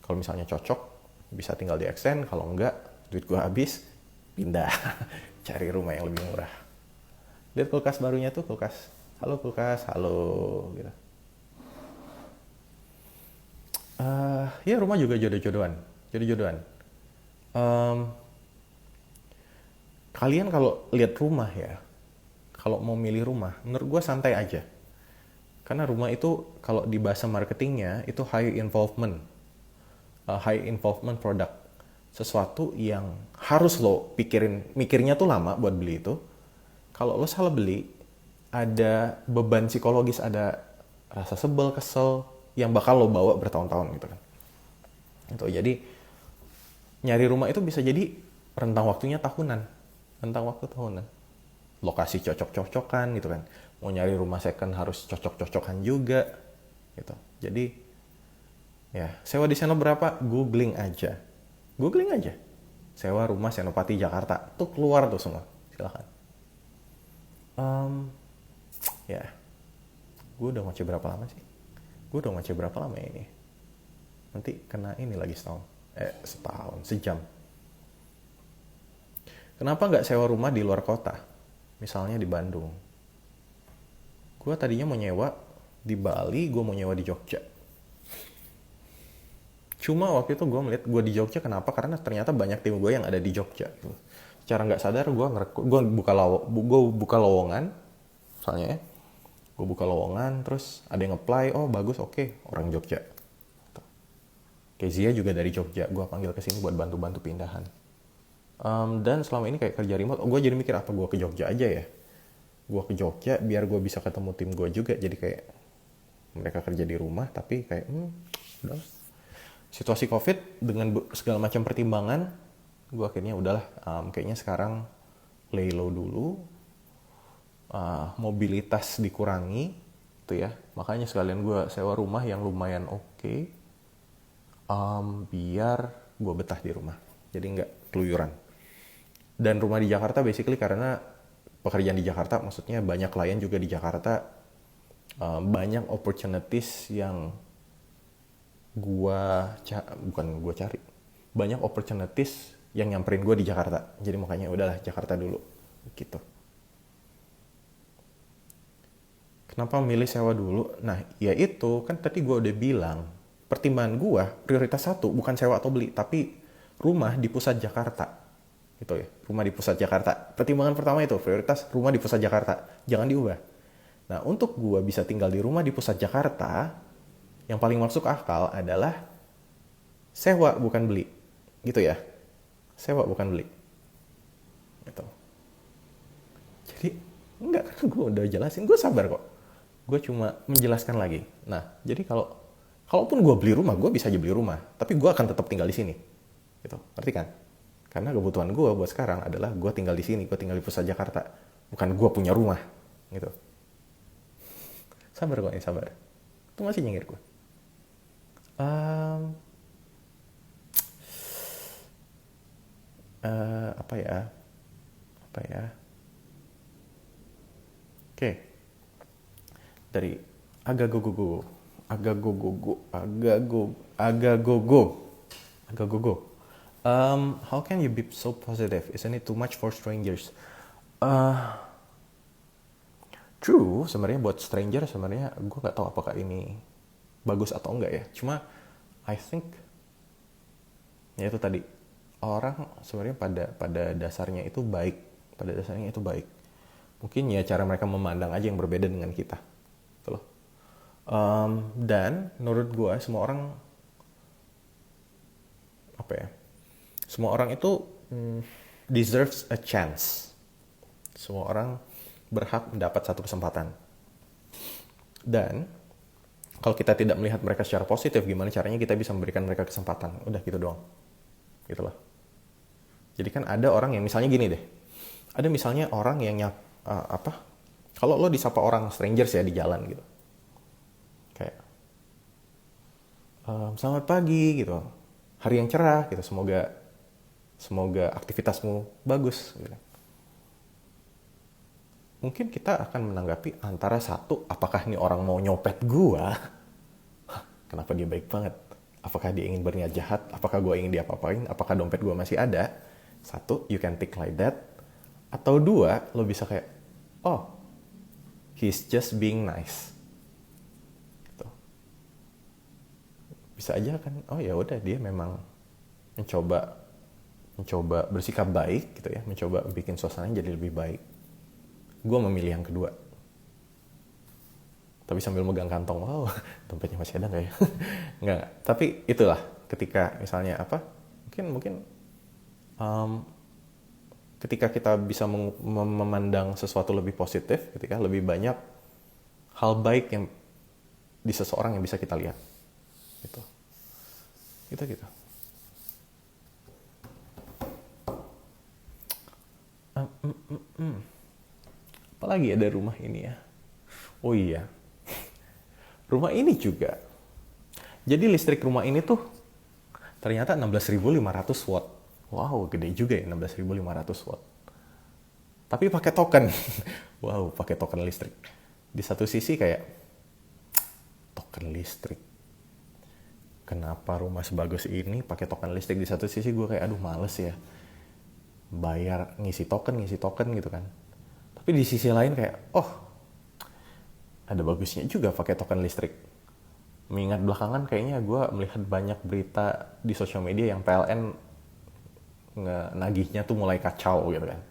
S1: Kalau misalnya cocok bisa tinggal di extend, kalau enggak duit gue habis pindah cari rumah yang lebih murah. Lihat kulkas barunya tuh, kulkas. Halo kulkas, halo gitu. Ya rumah juga jodoh-jodohan. Kalian kalau lihat rumah ya, kalau mau milih rumah, menurut gue santai aja. Karena rumah itu kalau di bahasa marketingnya itu high involvement product. Sesuatu yang harus lo mikirnya tuh lama buat beli itu. Kalau lo salah beli, ada beban psikologis, ada rasa sebel, kesel, yang bakal lo bawa bertahun-tahun gitu kan. Gitu. Jadi nyari rumah itu bisa jadi rentang waktunya tahunan. Lokasi cocok-cocokan gitu kan. Mau nyari rumah second harus cocok-cocokan juga gitu. Jadi Ya, sewa di sana berapa? Googling aja. Googling aja. Sewa rumah Senopati Jakarta. Tuh keluar tuh semua. Silakan. Um, ya, gue udah ngoceh berapa lama sih? Gue udah ngoceh berapa lama ya ini? Nanti kena ini lagi setahun. Setahun, sejam. Kenapa nggak sewa rumah di luar kota? Misalnya di Bandung. Gue tadinya mau nyewa di Bali, gue mau nyewa di Jogja. Cuma waktu itu gue melihat gue di Jogja kenapa? Karena ternyata banyak tim gue yang ada di Jogja. Secara nggak sadar gue buka lowongan, misalnya ya, gue buka lowongan, terus ada yang apply, oh bagus, oke, orang Jogja. Kezia juga dari Jogja, gue panggil ke sini buat bantu-bantu pindahan. Dan selama ini kayak kerja remote, gue jadi mikir apa gue ke Jogja aja ya. Gue ke Jogja biar gue bisa ketemu tim gue juga, jadi kayak mereka kerja di rumah, tapi kayak udah. Situasi COVID dengan segala macam pertimbangan, gue akhirnya udahlah, kayaknya sekarang lay low dulu, mobilitas dikurangi, tuh ya. Makanya sekalian gue sewa rumah yang lumayan oke, biar gue betah di rumah, jadi nggak keluyuran. Dan rumah di Jakarta basically karena pekerjaan di Jakarta, maksudnya banyak klien juga di Jakarta, banyak opportunities yang bukan gue cari, banyak opportunities yang nyamperin gue di Jakarta, jadi makanya udahlah Jakarta dulu gitu. Kenapa milih sewa dulu? Nah ya itu kan tadi gue udah bilang, pertimbangan gue prioritas satu bukan sewa atau beli, tapi rumah di pusat Jakarta gitu ya. Rumah di pusat Jakarta, pertimbangan pertama itu prioritas rumah di pusat Jakarta, jangan diubah. Nah untuk gue bisa tinggal di rumah di pusat Jakarta, yang paling masuk akal adalah sewa bukan beli, gitu ya. Sewa bukan beli, gitu. Jadi enggak, karena gue udah jelasin, gue sabar kok. Gue cuma menjelaskan lagi. Nah, jadi kalaupun gue beli rumah, gue bisa aja beli rumah, tapi gue akan tetap tinggal di sini, gitu. Ngerti kan? Karena kebutuhan gue buat sekarang adalah gue tinggal di sini, gue tinggal di pusat Jakarta, bukan gue punya rumah, gitu. Sabar kok, ini sabar. Itu masih nyengir gue. Um, apa ya? Oke, dari Agagogo, Agagogo. How can you be so positive? Isn't it too much for strangers? Uh, True, sebenarnya buat stranger sebenarnya gue nggak tahu apakah ini bagus atau enggak ya. Cuma I think ya itu tadi, orang sebenarnya pada dasarnya itu baik, mungkin ya cara mereka memandang aja yang berbeda dengan kita gitu loh. Dan menurut gue semua orang itu deserves a chance. Semua orang berhak mendapat satu kesempatan. Dan kalau kita tidak melihat mereka secara positif, gimana caranya kita bisa memberikan mereka kesempatan? Udah gitu doang. Gitu loh. Jadi kan ada orang yang misalnya gini deh. Ada misalnya orang yang kalau lo disapa orang strangers ya di jalan gitu. Kayak selamat pagi gitu. Hari yang cerah gitu. Semoga aktivitasmu bagus gitu. Mungkin kita akan menanggapi antara satu, apakah ini orang mau nyopet gua? Kenapa dia baik banget? Apakah dia ingin berniat jahat? Apakah gua ingin dia apa-apain? Apakah dompet gua masih ada? Satu, you can think like that. Atau dua, lo bisa kayak, oh, he's just being nice. Gitu. Bisa aja kan, oh ya udah dia memang mencoba bersikap baik gitu ya, mencoba bikin suasananya jadi lebih baik. Gue memilih yang kedua. Tapi sambil megang kantong, wow, dompetnya masih ada nggak ya? Nggak. Tapi itulah ketika misalnya mungkin ketika kita bisa memandang sesuatu lebih positif, ketika lebih banyak hal baik yang di seseorang yang bisa kita lihat, gitu. Apalagi ada rumah ini ya. Oh iya, rumah ini juga Jadi listrik rumah ini tuh ternyata 16.500 watt. Wow, gede juga ya 16.500 watt. Tapi pakai token. Wow, pakai token listrik. Di satu sisi kayak token listrik. Kenapa rumah sebagus ini pakai token listrik? Di satu sisi gue kayak aduh males ya. Bayar ngisi token gitu kan. Tapi di sisi lain kayak ada bagusnya juga pakai token listrik. Mengingat belakangan kayaknya gue melihat banyak berita di sosial media yang PLN nagihnya tuh mulai kacau gitu kan.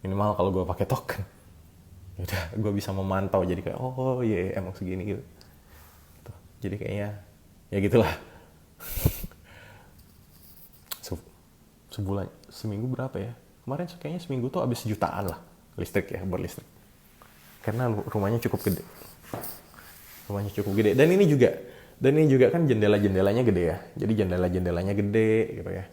S1: Minimal kalau gue pakai token, yaudah gue bisa memantau jadi kayak emang segini gitu. Jadi kayaknya ya gitulah. Sebulan, seminggu berapa ya? Kemarin kayaknya seminggu tuh habis jutaan lah listrik ya, berlistrik. Karena rumahnya cukup gede. Dan ini juga kan jendela-jendelanya gede ya. Jadi jendela-jendelanya gede gitu ya.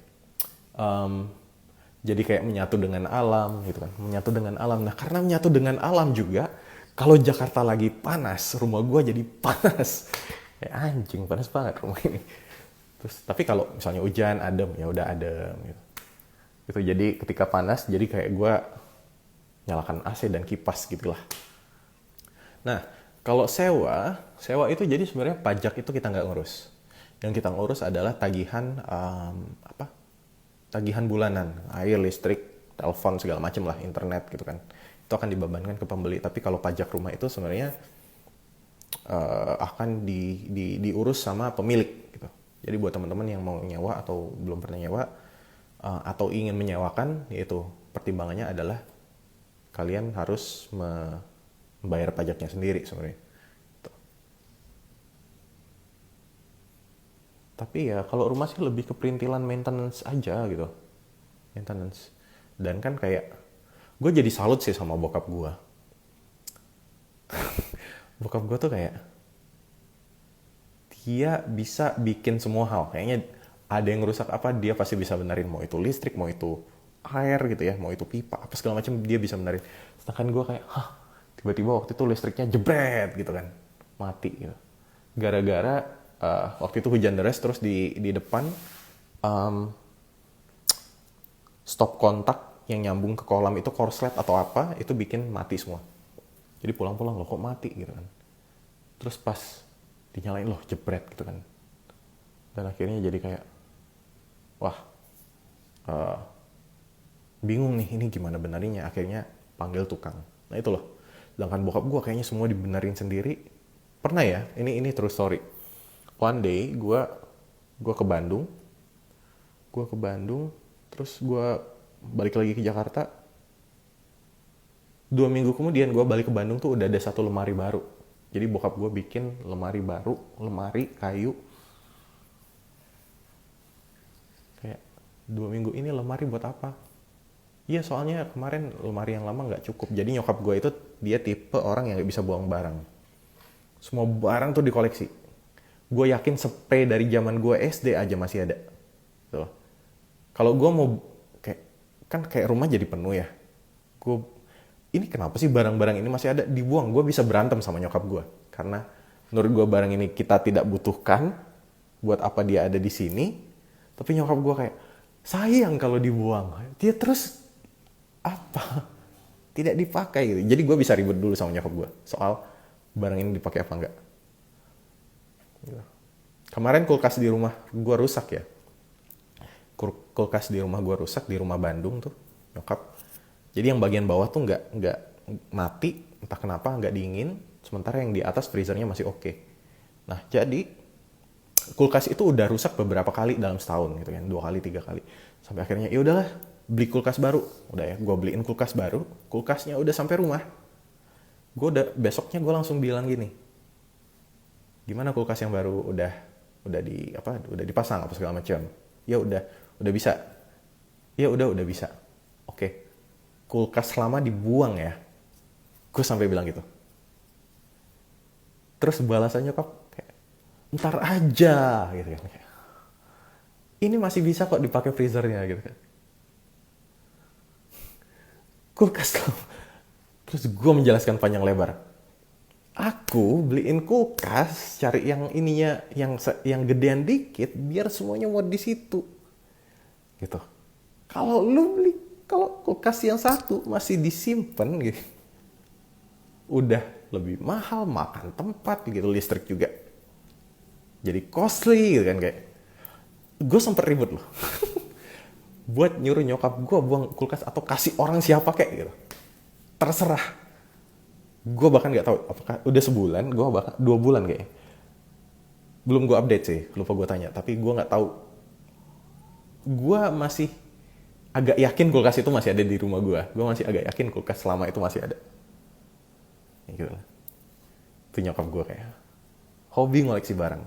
S1: Jadi kayak menyatu dengan alam gitu kan. Menyatu dengan alam. Nah karena menyatu dengan alam juga, kalau Jakarta lagi panas, rumah gue jadi panas. Anjing, panas banget rumah ini. Terus, tapi kalau misalnya hujan, adem, ya udah adem gitu. Jadi ketika panas, jadi kayak gue nyalakan AC dan kipas gitulah. Nah, kalau sewa itu jadi sebenarnya pajak itu kita nggak ngurus. Yang kita ngurus adalah tagihan tagihan bulanan, air, listrik, telepon segala macam lah, internet gitu kan. Itu akan dibebankan ke pembeli. Tapi kalau pajak rumah itu sebenarnya akan diurus sama pemilik gitu. Jadi buat teman-teman yang mau nyewa atau belum pernah nyewa atau ingin menyewakan, yaitu pertimbangannya adalah kalian harus membayar pajaknya sendiri sebenarnya. Tapi ya kalau rumah sih lebih ke perintilan maintenance aja gitu. Maintenance. Dan kan kayak gue jadi salut sih sama bokap gue. Bokap gue tuh kayak dia bisa bikin semua hal. Kayaknya ada yang rusak apa dia pasti bisa benerin. Mau itu listrik, mau itu air gitu ya, mau itu pipa, apa segala macam dia bisa benerin. Sedangkan gue kayak, tiba-tiba waktu itu listriknya jebret gitu kan. Mati gitu. Gara-gara waktu itu hujan deras terus di depan stop kontak yang nyambung ke kolam itu korslet atau apa itu bikin mati semua. Jadi pulang-pulang loh kok mati gitu kan. Terus pas dinyalain loh jebret gitu kan. Dan akhirnya jadi kayak bingung nih ini gimana benerinnya. Akhirnya panggil tukang. Nah itu loh. Sedangkan bokap gue kayaknya semua dibenerin sendiri. Pernah ya, ini true story. One day gue ke Bandung, terus gue balik lagi ke Jakarta. 2 minggu kemudian gue balik ke Bandung tuh udah ada satu lemari baru. Jadi bokap gue bikin lemari baru, lemari kayu. Kayak 2 minggu ini lemari buat apa? Iya soalnya kemarin lemari yang lama nggak cukup. Jadi nyokap gue itu dia tipe orang yang nggak bisa buang barang. Semua barang tuh dikoleksi. Gue yakin spray dari zaman gue SD aja masih ada. Tuh. Kalau gue mau kayak rumah jadi penuh ya. Ini kenapa sih barang-barang ini masih ada dibuang? Gue bisa berantem sama nyokap gue karena menurut gue barang ini kita tidak butuhkan. Buat apa dia ada di sini? Tapi nyokap gue kayak sayang kalau dibuang. Dia terus apa? Tidak dipakai gitu. Jadi gue bisa ribut dulu sama nyokap gue soal barang ini dipakai apa enggak. Kemarin kulkas di rumah gue rusak ya. Kulkas di rumah gue rusak di rumah Bandung tuh nyokap. Jadi yang bagian bawah tuh nggak mati entah kenapa nggak dingin. Sementara yang di atas freezernya masih oke. Nah jadi kulkas itu udah rusak beberapa kali dalam setahun gitu kan 2 kali 3 kali. Sampai akhirnya ya udahlah beli kulkas baru. Udah ya gue beliin kulkas baru. Kulkasnya udah sampai rumah. Besoknya gue langsung bilang gini. Gimana kulkas yang baru udah dipasang apa segala macam. Ya udah bisa. Ya udah bisa. Oke. Kulkas lama dibuang ya. Gue sampai bilang gitu. Terus balasannya kok kayak ntar aja gitu kan. Ini masih bisa kok dipakai freezernya gitu kan. Kulkas lama. Terus gue menjelaskan panjang lebar. Aku beliin kulkas, cari yang ininya, yang gedean dikit, biar semuanya muat di situ, gitu. Kalau lu beli, kalau kulkas yang satu masih disimpan, gitu, udah lebih mahal, makan tempat, gitu, listrik juga jadi costly, gitu kan kayak. Gue sempet ribut loh, buat nyuruh nyokap gue buang kulkas atau kasih orang siapa kayak gitu. Terserah. Gue bahkan nggak tahu apakah udah sebulan, gue bahkan 2 bulan kayaknya. Belum gue update sih, lupa gue tanya. Tapi gue nggak tahu. Gue masih agak yakin kulkas itu masih ada di rumah gue. Gue masih agak yakin kulkas selama itu masih ada. Ya gitu lah. Itu nyokap gue kayak hobi ngoleksi barang.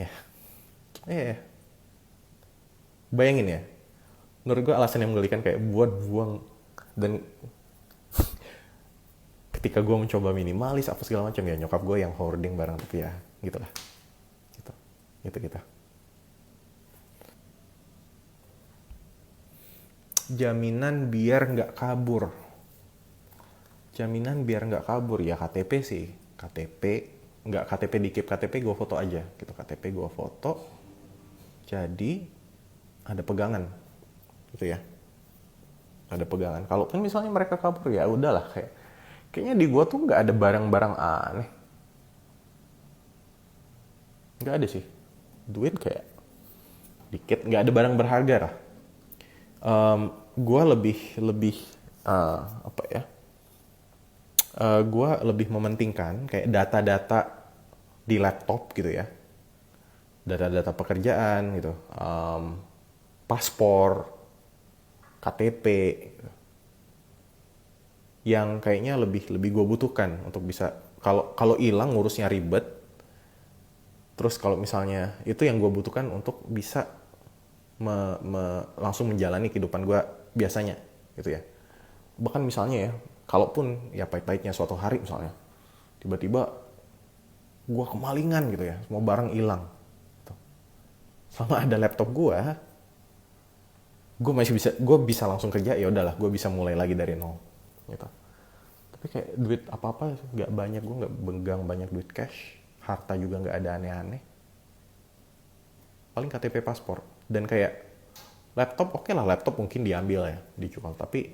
S1: Ya, eh, bayangin ya. Menurut gue alasan yang menggelikan kayak buat buang dan ketika gue mencoba minimalis apa segala macam ya nyokap gue yang hoarding barang tapi ya gitulah gitu itu kita jaminan biar nggak kabur ya KTP sih KTP nggak KTP dikip KTP gue foto aja gitu KTP gue foto jadi ada pegangan gitu ya ada pegangan kalaupun misalnya mereka kabur ya udahlah kayaknya di gua tuh nggak ada barang-barang aneh nggak ada sih duit kayak dikit nggak ada barang berharga lah gua lebih lebih apa ya gua lebih mementingkan kayak data-data di laptop gitu ya data-data pekerjaan gitu paspor KTP gitu. Yang kayaknya lebih gue butuhkan untuk bisa kalau hilang ngurusnya ribet terus kalau misalnya itu yang gue butuhkan untuk bisa langsung menjalani kehidupan gue biasanya gitu ya bahkan misalnya ya kalaupun ya pahit-pahitnya suatu hari misalnya tiba-tiba gue kemalingan gitu ya semua barang hilang gitu. Selama ada laptop gue masih bisa langsung kerja ya udahlah gue bisa mulai lagi dari nol gitu. Tapi kayak duit apa-apa nggak banyak, gue nggak pegang banyak duit cash, harta juga nggak ada aneh-aneh. Paling KTP paspor dan kayak laptop oke lah laptop mungkin diambil ya dijual tapi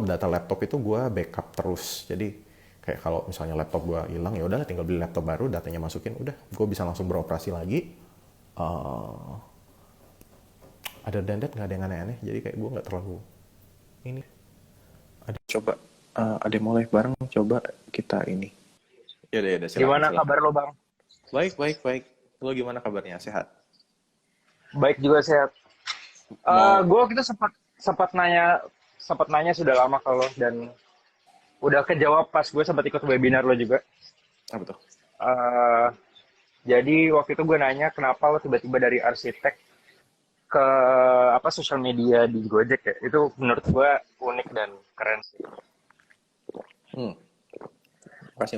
S1: data laptop itu gue backup terus jadi kayak kalau misalnya laptop gue hilang ya udahlah tinggal beli laptop baru datanya masukin udah gue bisa langsung beroperasi lagi ada dandet nggak ada yang aneh-aneh jadi kayak gue nggak terlalu ini ada coba ada yang mau live bareng coba kita ini ya udah silakan
S2: Gimana kabar lo, Bang?
S1: baik lo gimana kabarnya sehat
S2: Baik juga sehat.
S1: mau
S2: Gue kita sempat nanya sudah lama kalau dan udah kejawab pas gue sempat ikut webinar lo juga.
S1: apa tuh
S2: Eh, jadi waktu itu gue nanya kenapa lo tiba-tiba dari arsitek ke apa sosial media di Gojek ya. Itu menurut gue unik dan keren sih.
S1: makasih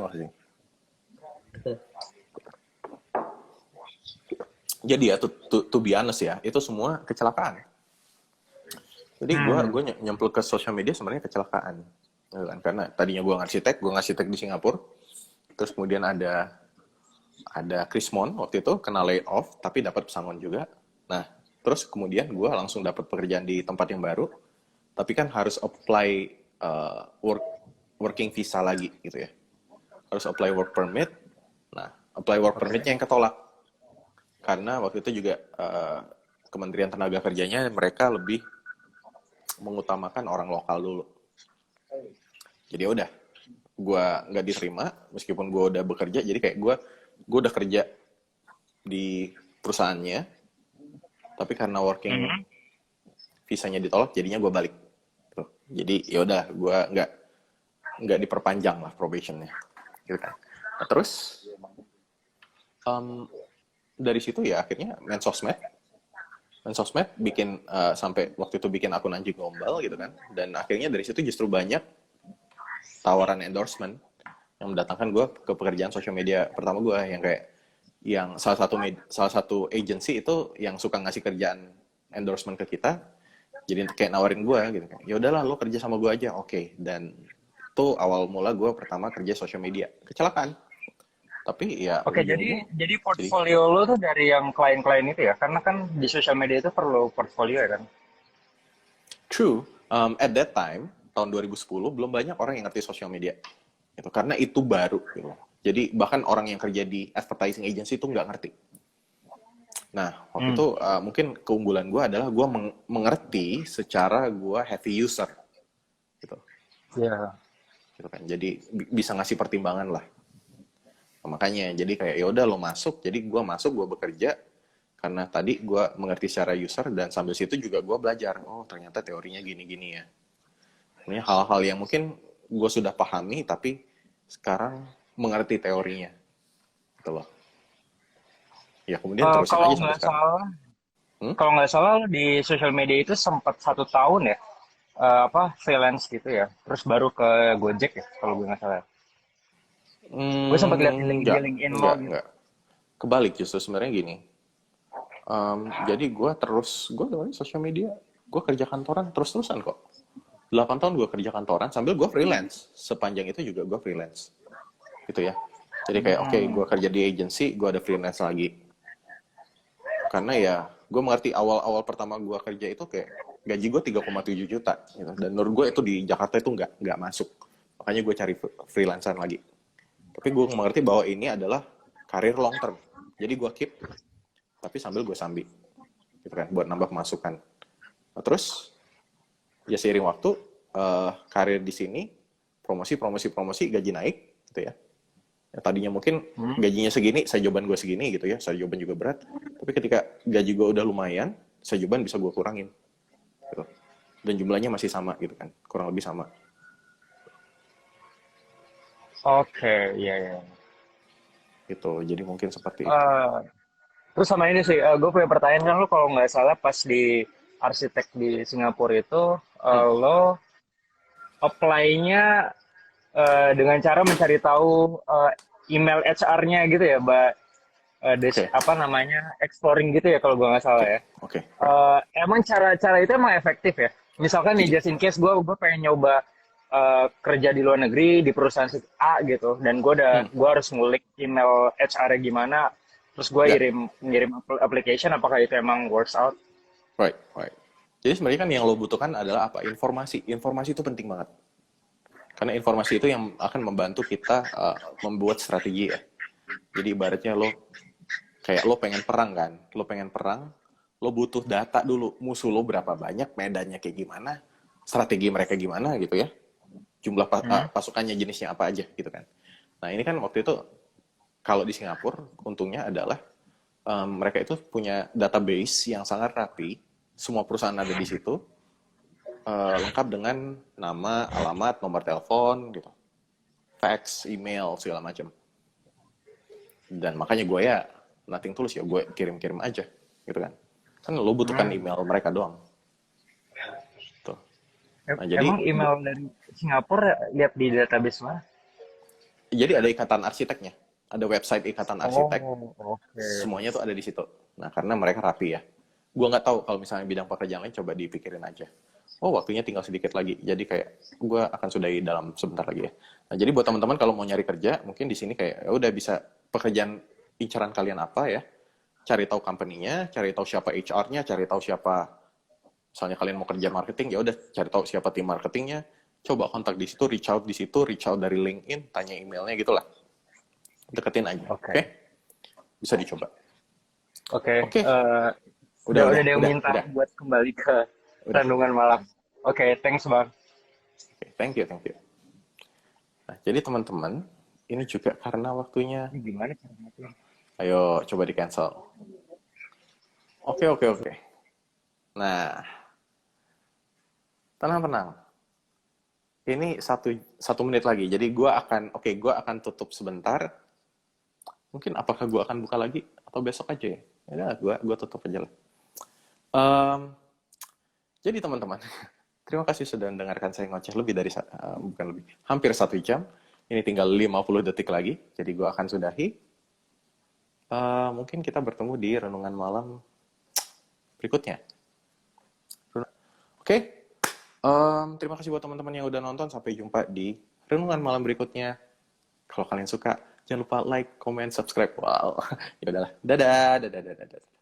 S1: jadi ya to be honest ya itu semua kecelakaan jadi gue nyemplung ke sosial media sebenarnya kecelakaan kan karena tadinya gue ngarsitek di Singapura terus kemudian ada Krismon waktu itu kena layoff tapi dapat pesangon juga nah terus kemudian gue langsung dapat pekerjaan di tempat yang baru tapi kan harus apply working visa lagi gitu ya harus apply work permit nah apply work permitnya yang ketolak karena waktu itu juga Kementerian Tenaga Kerjanya mereka lebih mengutamakan orang lokal dulu. Jadi udah, gue nggak diterima meskipun gue udah bekerja. Jadi kayak gue udah kerja di perusahaannya, tapi karena working visanya ditolak, jadinya gue balik. Tuh. Jadi ya udah, gue nggak diperpanjang lah probationnya, gitu kan. Nah, terus dari situ ya akhirnya main sosmed bikin sampai waktu itu bikin akun anjing gombal gitu kan dan akhirnya dari situ justru banyak tawaran endorsement yang mendatangkan gue ke pekerjaan sosial media pertama gue yang kayak yang salah satu agency itu yang suka ngasih kerjaan endorsement ke kita jadi kayak nawarin gue gitu kan ya udahlah lo kerja sama gue aja oke. Dan Itu awal mula gue pertama kerja social media. Kecelakaan. Tapi ya
S2: Oke,
S1: ujung-ujungnya
S2: jadi
S1: jadi
S2: portfolio lo tuh dari yang klien-klien itu ya, karena kan di sosial media itu perlu portfolio ya kan?
S1: true. At that time, tahun 2010, belum banyak orang yang ngerti social media. Gitu. Karena itu baru. Gitu. Jadi bahkan orang yang kerja di advertising agency itu nggak ngerti. Nah, waktu
S2: Hmm.
S1: itu mungkin keunggulan gue adalah gue mengerti secara gue heavy user. Gitu.
S2: Ya.
S1: Gitu kan. Jadi bisa ngasih pertimbangan lah. Nah, makanya jadi kayak ya udah lo masuk, jadi gue masuk, gue bekerja karena tadi gue mengerti secara user dan sambil situ juga gue belajar. Oh ternyata teorinya gini-gini ya. Ini hal-hal yang mungkin gue sudah pahami tapi sekarang mengerti teorinya, gitu loh. Ya kemudian
S2: Eh,
S1: terusin
S2: kalau
S1: aja sampai
S2: nggak
S1: sekarang.
S2: salah,
S1: Hmm?
S2: kalau nggak salah lo di sosial media itu sempat 1 tahun ya, apa freelance gitu ya, terus baru ke Gojek ya, kalau gue nggak salah. Gue sempat lihat di
S1: Enggak,
S2: LinkedIn lo
S1: enggak,
S2: gitu.
S1: enggak. Kebalik justru sebenarnya gini. Jadi gue terus, gue dari sosial media, gue kerja kantoran terus-terusan kok. 8 tahun gue kerja kantoran sambil gue freelance. Sepanjang itu juga gue freelance. Gitu ya. Jadi kayak oke,
S2: Hmm.
S1: gue kerja di agency, gue ada freelance lagi. Karena ya gue mengerti awal-awal pertama gue kerja itu kayak gaji gue 3,7 juta gitu. Dan menurut gue itu di Jakarta itu nggak masuk. Makanya gue cari freelancer lagi. Tapi gue mengerti bahwa ini adalah karir long term. Jadi gue keep, tapi sambil gue sambi. Gitu kan, buat nambah pemasukan. Nah, terus ya seiring waktu, karir di sini, promosi, gaji naik, gitu ya. Yang tadinya mungkin
S2: Hmm.
S1: gajinya segini, saya jawaban gue segini gitu ya, saya jawaban juga berat. Tapi ketika gaji gue udah lumayan, saya jawaban bisa gue kurangin. Gitu. Dan jumlahnya masih sama gitu kan, kurang lebih sama.
S2: Oke, iya ya.
S1: Gitu, jadi mungkin seperti itu.
S2: Eh, Terus sama ini sih, gue punya pertanyaan kan lo kalau nggak salah pas di arsitek di Singapura itu
S1: Hmm,
S2: lo apply-nya dengan cara mencari tahu email HR-nya gitu ya, Mbak.
S1: oke,
S2: Apa namanya exploring gitu ya kalau gue nggak salah
S1: oke,
S2: ya.
S1: oke, right.
S2: Emang cara-cara itu emang efektif ya? Misalkan nih
S1: Jadi,
S2: just in case gue pengen nyoba kerja di luar negeri di perusahaan A gitu, dan gue harus ngulik email HR-nya gimana, terus gue
S1: ya,
S2: ngirim application, apakah itu emang works out?
S1: right, right. Jadi sebenarnya kan yang lo butuhkan adalah apa? Informasi. Informasi itu penting banget. Karena informasi itu yang akan membantu kita membuat strategi ya. Jadi ibaratnya lo pengen perang kan, lo butuh data dulu, musuh lo berapa banyak, medannya kayak gimana, strategi mereka gimana gitu ya, jumlah
S2: Hmm.
S1: pasukannya jenisnya apa aja gitu kan. Nah ini kan waktu itu kalau di Singapura untungnya adalah mereka itu punya database yang sangat rapi, semua perusahaan ada di situ, lengkap dengan nama, alamat, nomor telepon gitu, fax, email segala macam. Dan makanya gue ya nothing tulus ya, gue kirim-kirim aja gitu kan. Kan lo butuhkan
S2: Hmm.
S1: email mereka doang. Tuh. Nah, jadi
S2: Emang email dari Singapura lihat di database mana?
S1: ada ikatan arsiteknya. Ada website ikatan arsitek,
S2: Oh, oke.
S1: semuanya tuh ada di situ. Nah, karena mereka rapi ya. Gue nggak tahu kalau misalnya bidang pekerjaan lain, coba dipikirin aja. Oh, waktunya tinggal sedikit lagi. Jadi kayak gue akan sudahi dalam sebentar lagi ya. Nah, jadi buat teman-teman kalau mau nyari kerja, mungkin di sini kayak ya udah bisa pekerjaan incaran kalian apa ya. Cari tahu company-nya, cari tahu siapa HR-nya, cari tahu siapa, misalnya kalian mau kerja marketing, ya udah cari tahu siapa tim marketingnya, coba kontak di situ, reach out dari LinkedIn, tanya emailnya gitulah, deketin aja, oke?
S2: Oke.
S1: Okay? Bisa dicoba.
S2: Oke.
S1: Oke, okay.
S2: Udah
S1: udah,
S2: udah ada yang minta
S1: udah,
S2: buat kembali ke
S1: udah.
S2: Renungan Malam. Oke, thanks Bang.
S1: Okay, thank you, thank you. Nah, jadi teman-teman, ini juga karena waktunya,
S2: Ini gimana caranya tuh?
S1: ayo coba di cancel. Oke, oke, oke. Nah, tenang-tenang. Ini satu menit lagi. Jadi gue akan tutup sebentar. Mungkin apakah gue akan buka lagi atau besok aja ya? Ya, gue tutup aja lah. Um, jadi teman-teman, terima kasih sudah mendengarkan saya ngoceh lebih dari bukan lebih, hampir 1 jam. Ini tinggal 50 detik lagi. Jadi gue akan sudahi. Mungkin kita bertemu di renungan malam berikutnya. Oke, terima kasih buat teman-teman yang udah nonton. Sampai jumpa di renungan malam berikutnya. Kalau kalian suka, jangan lupa like, comment, subscribe. Wow, ya udahlah. Dadah, dadah, dadah, dadah.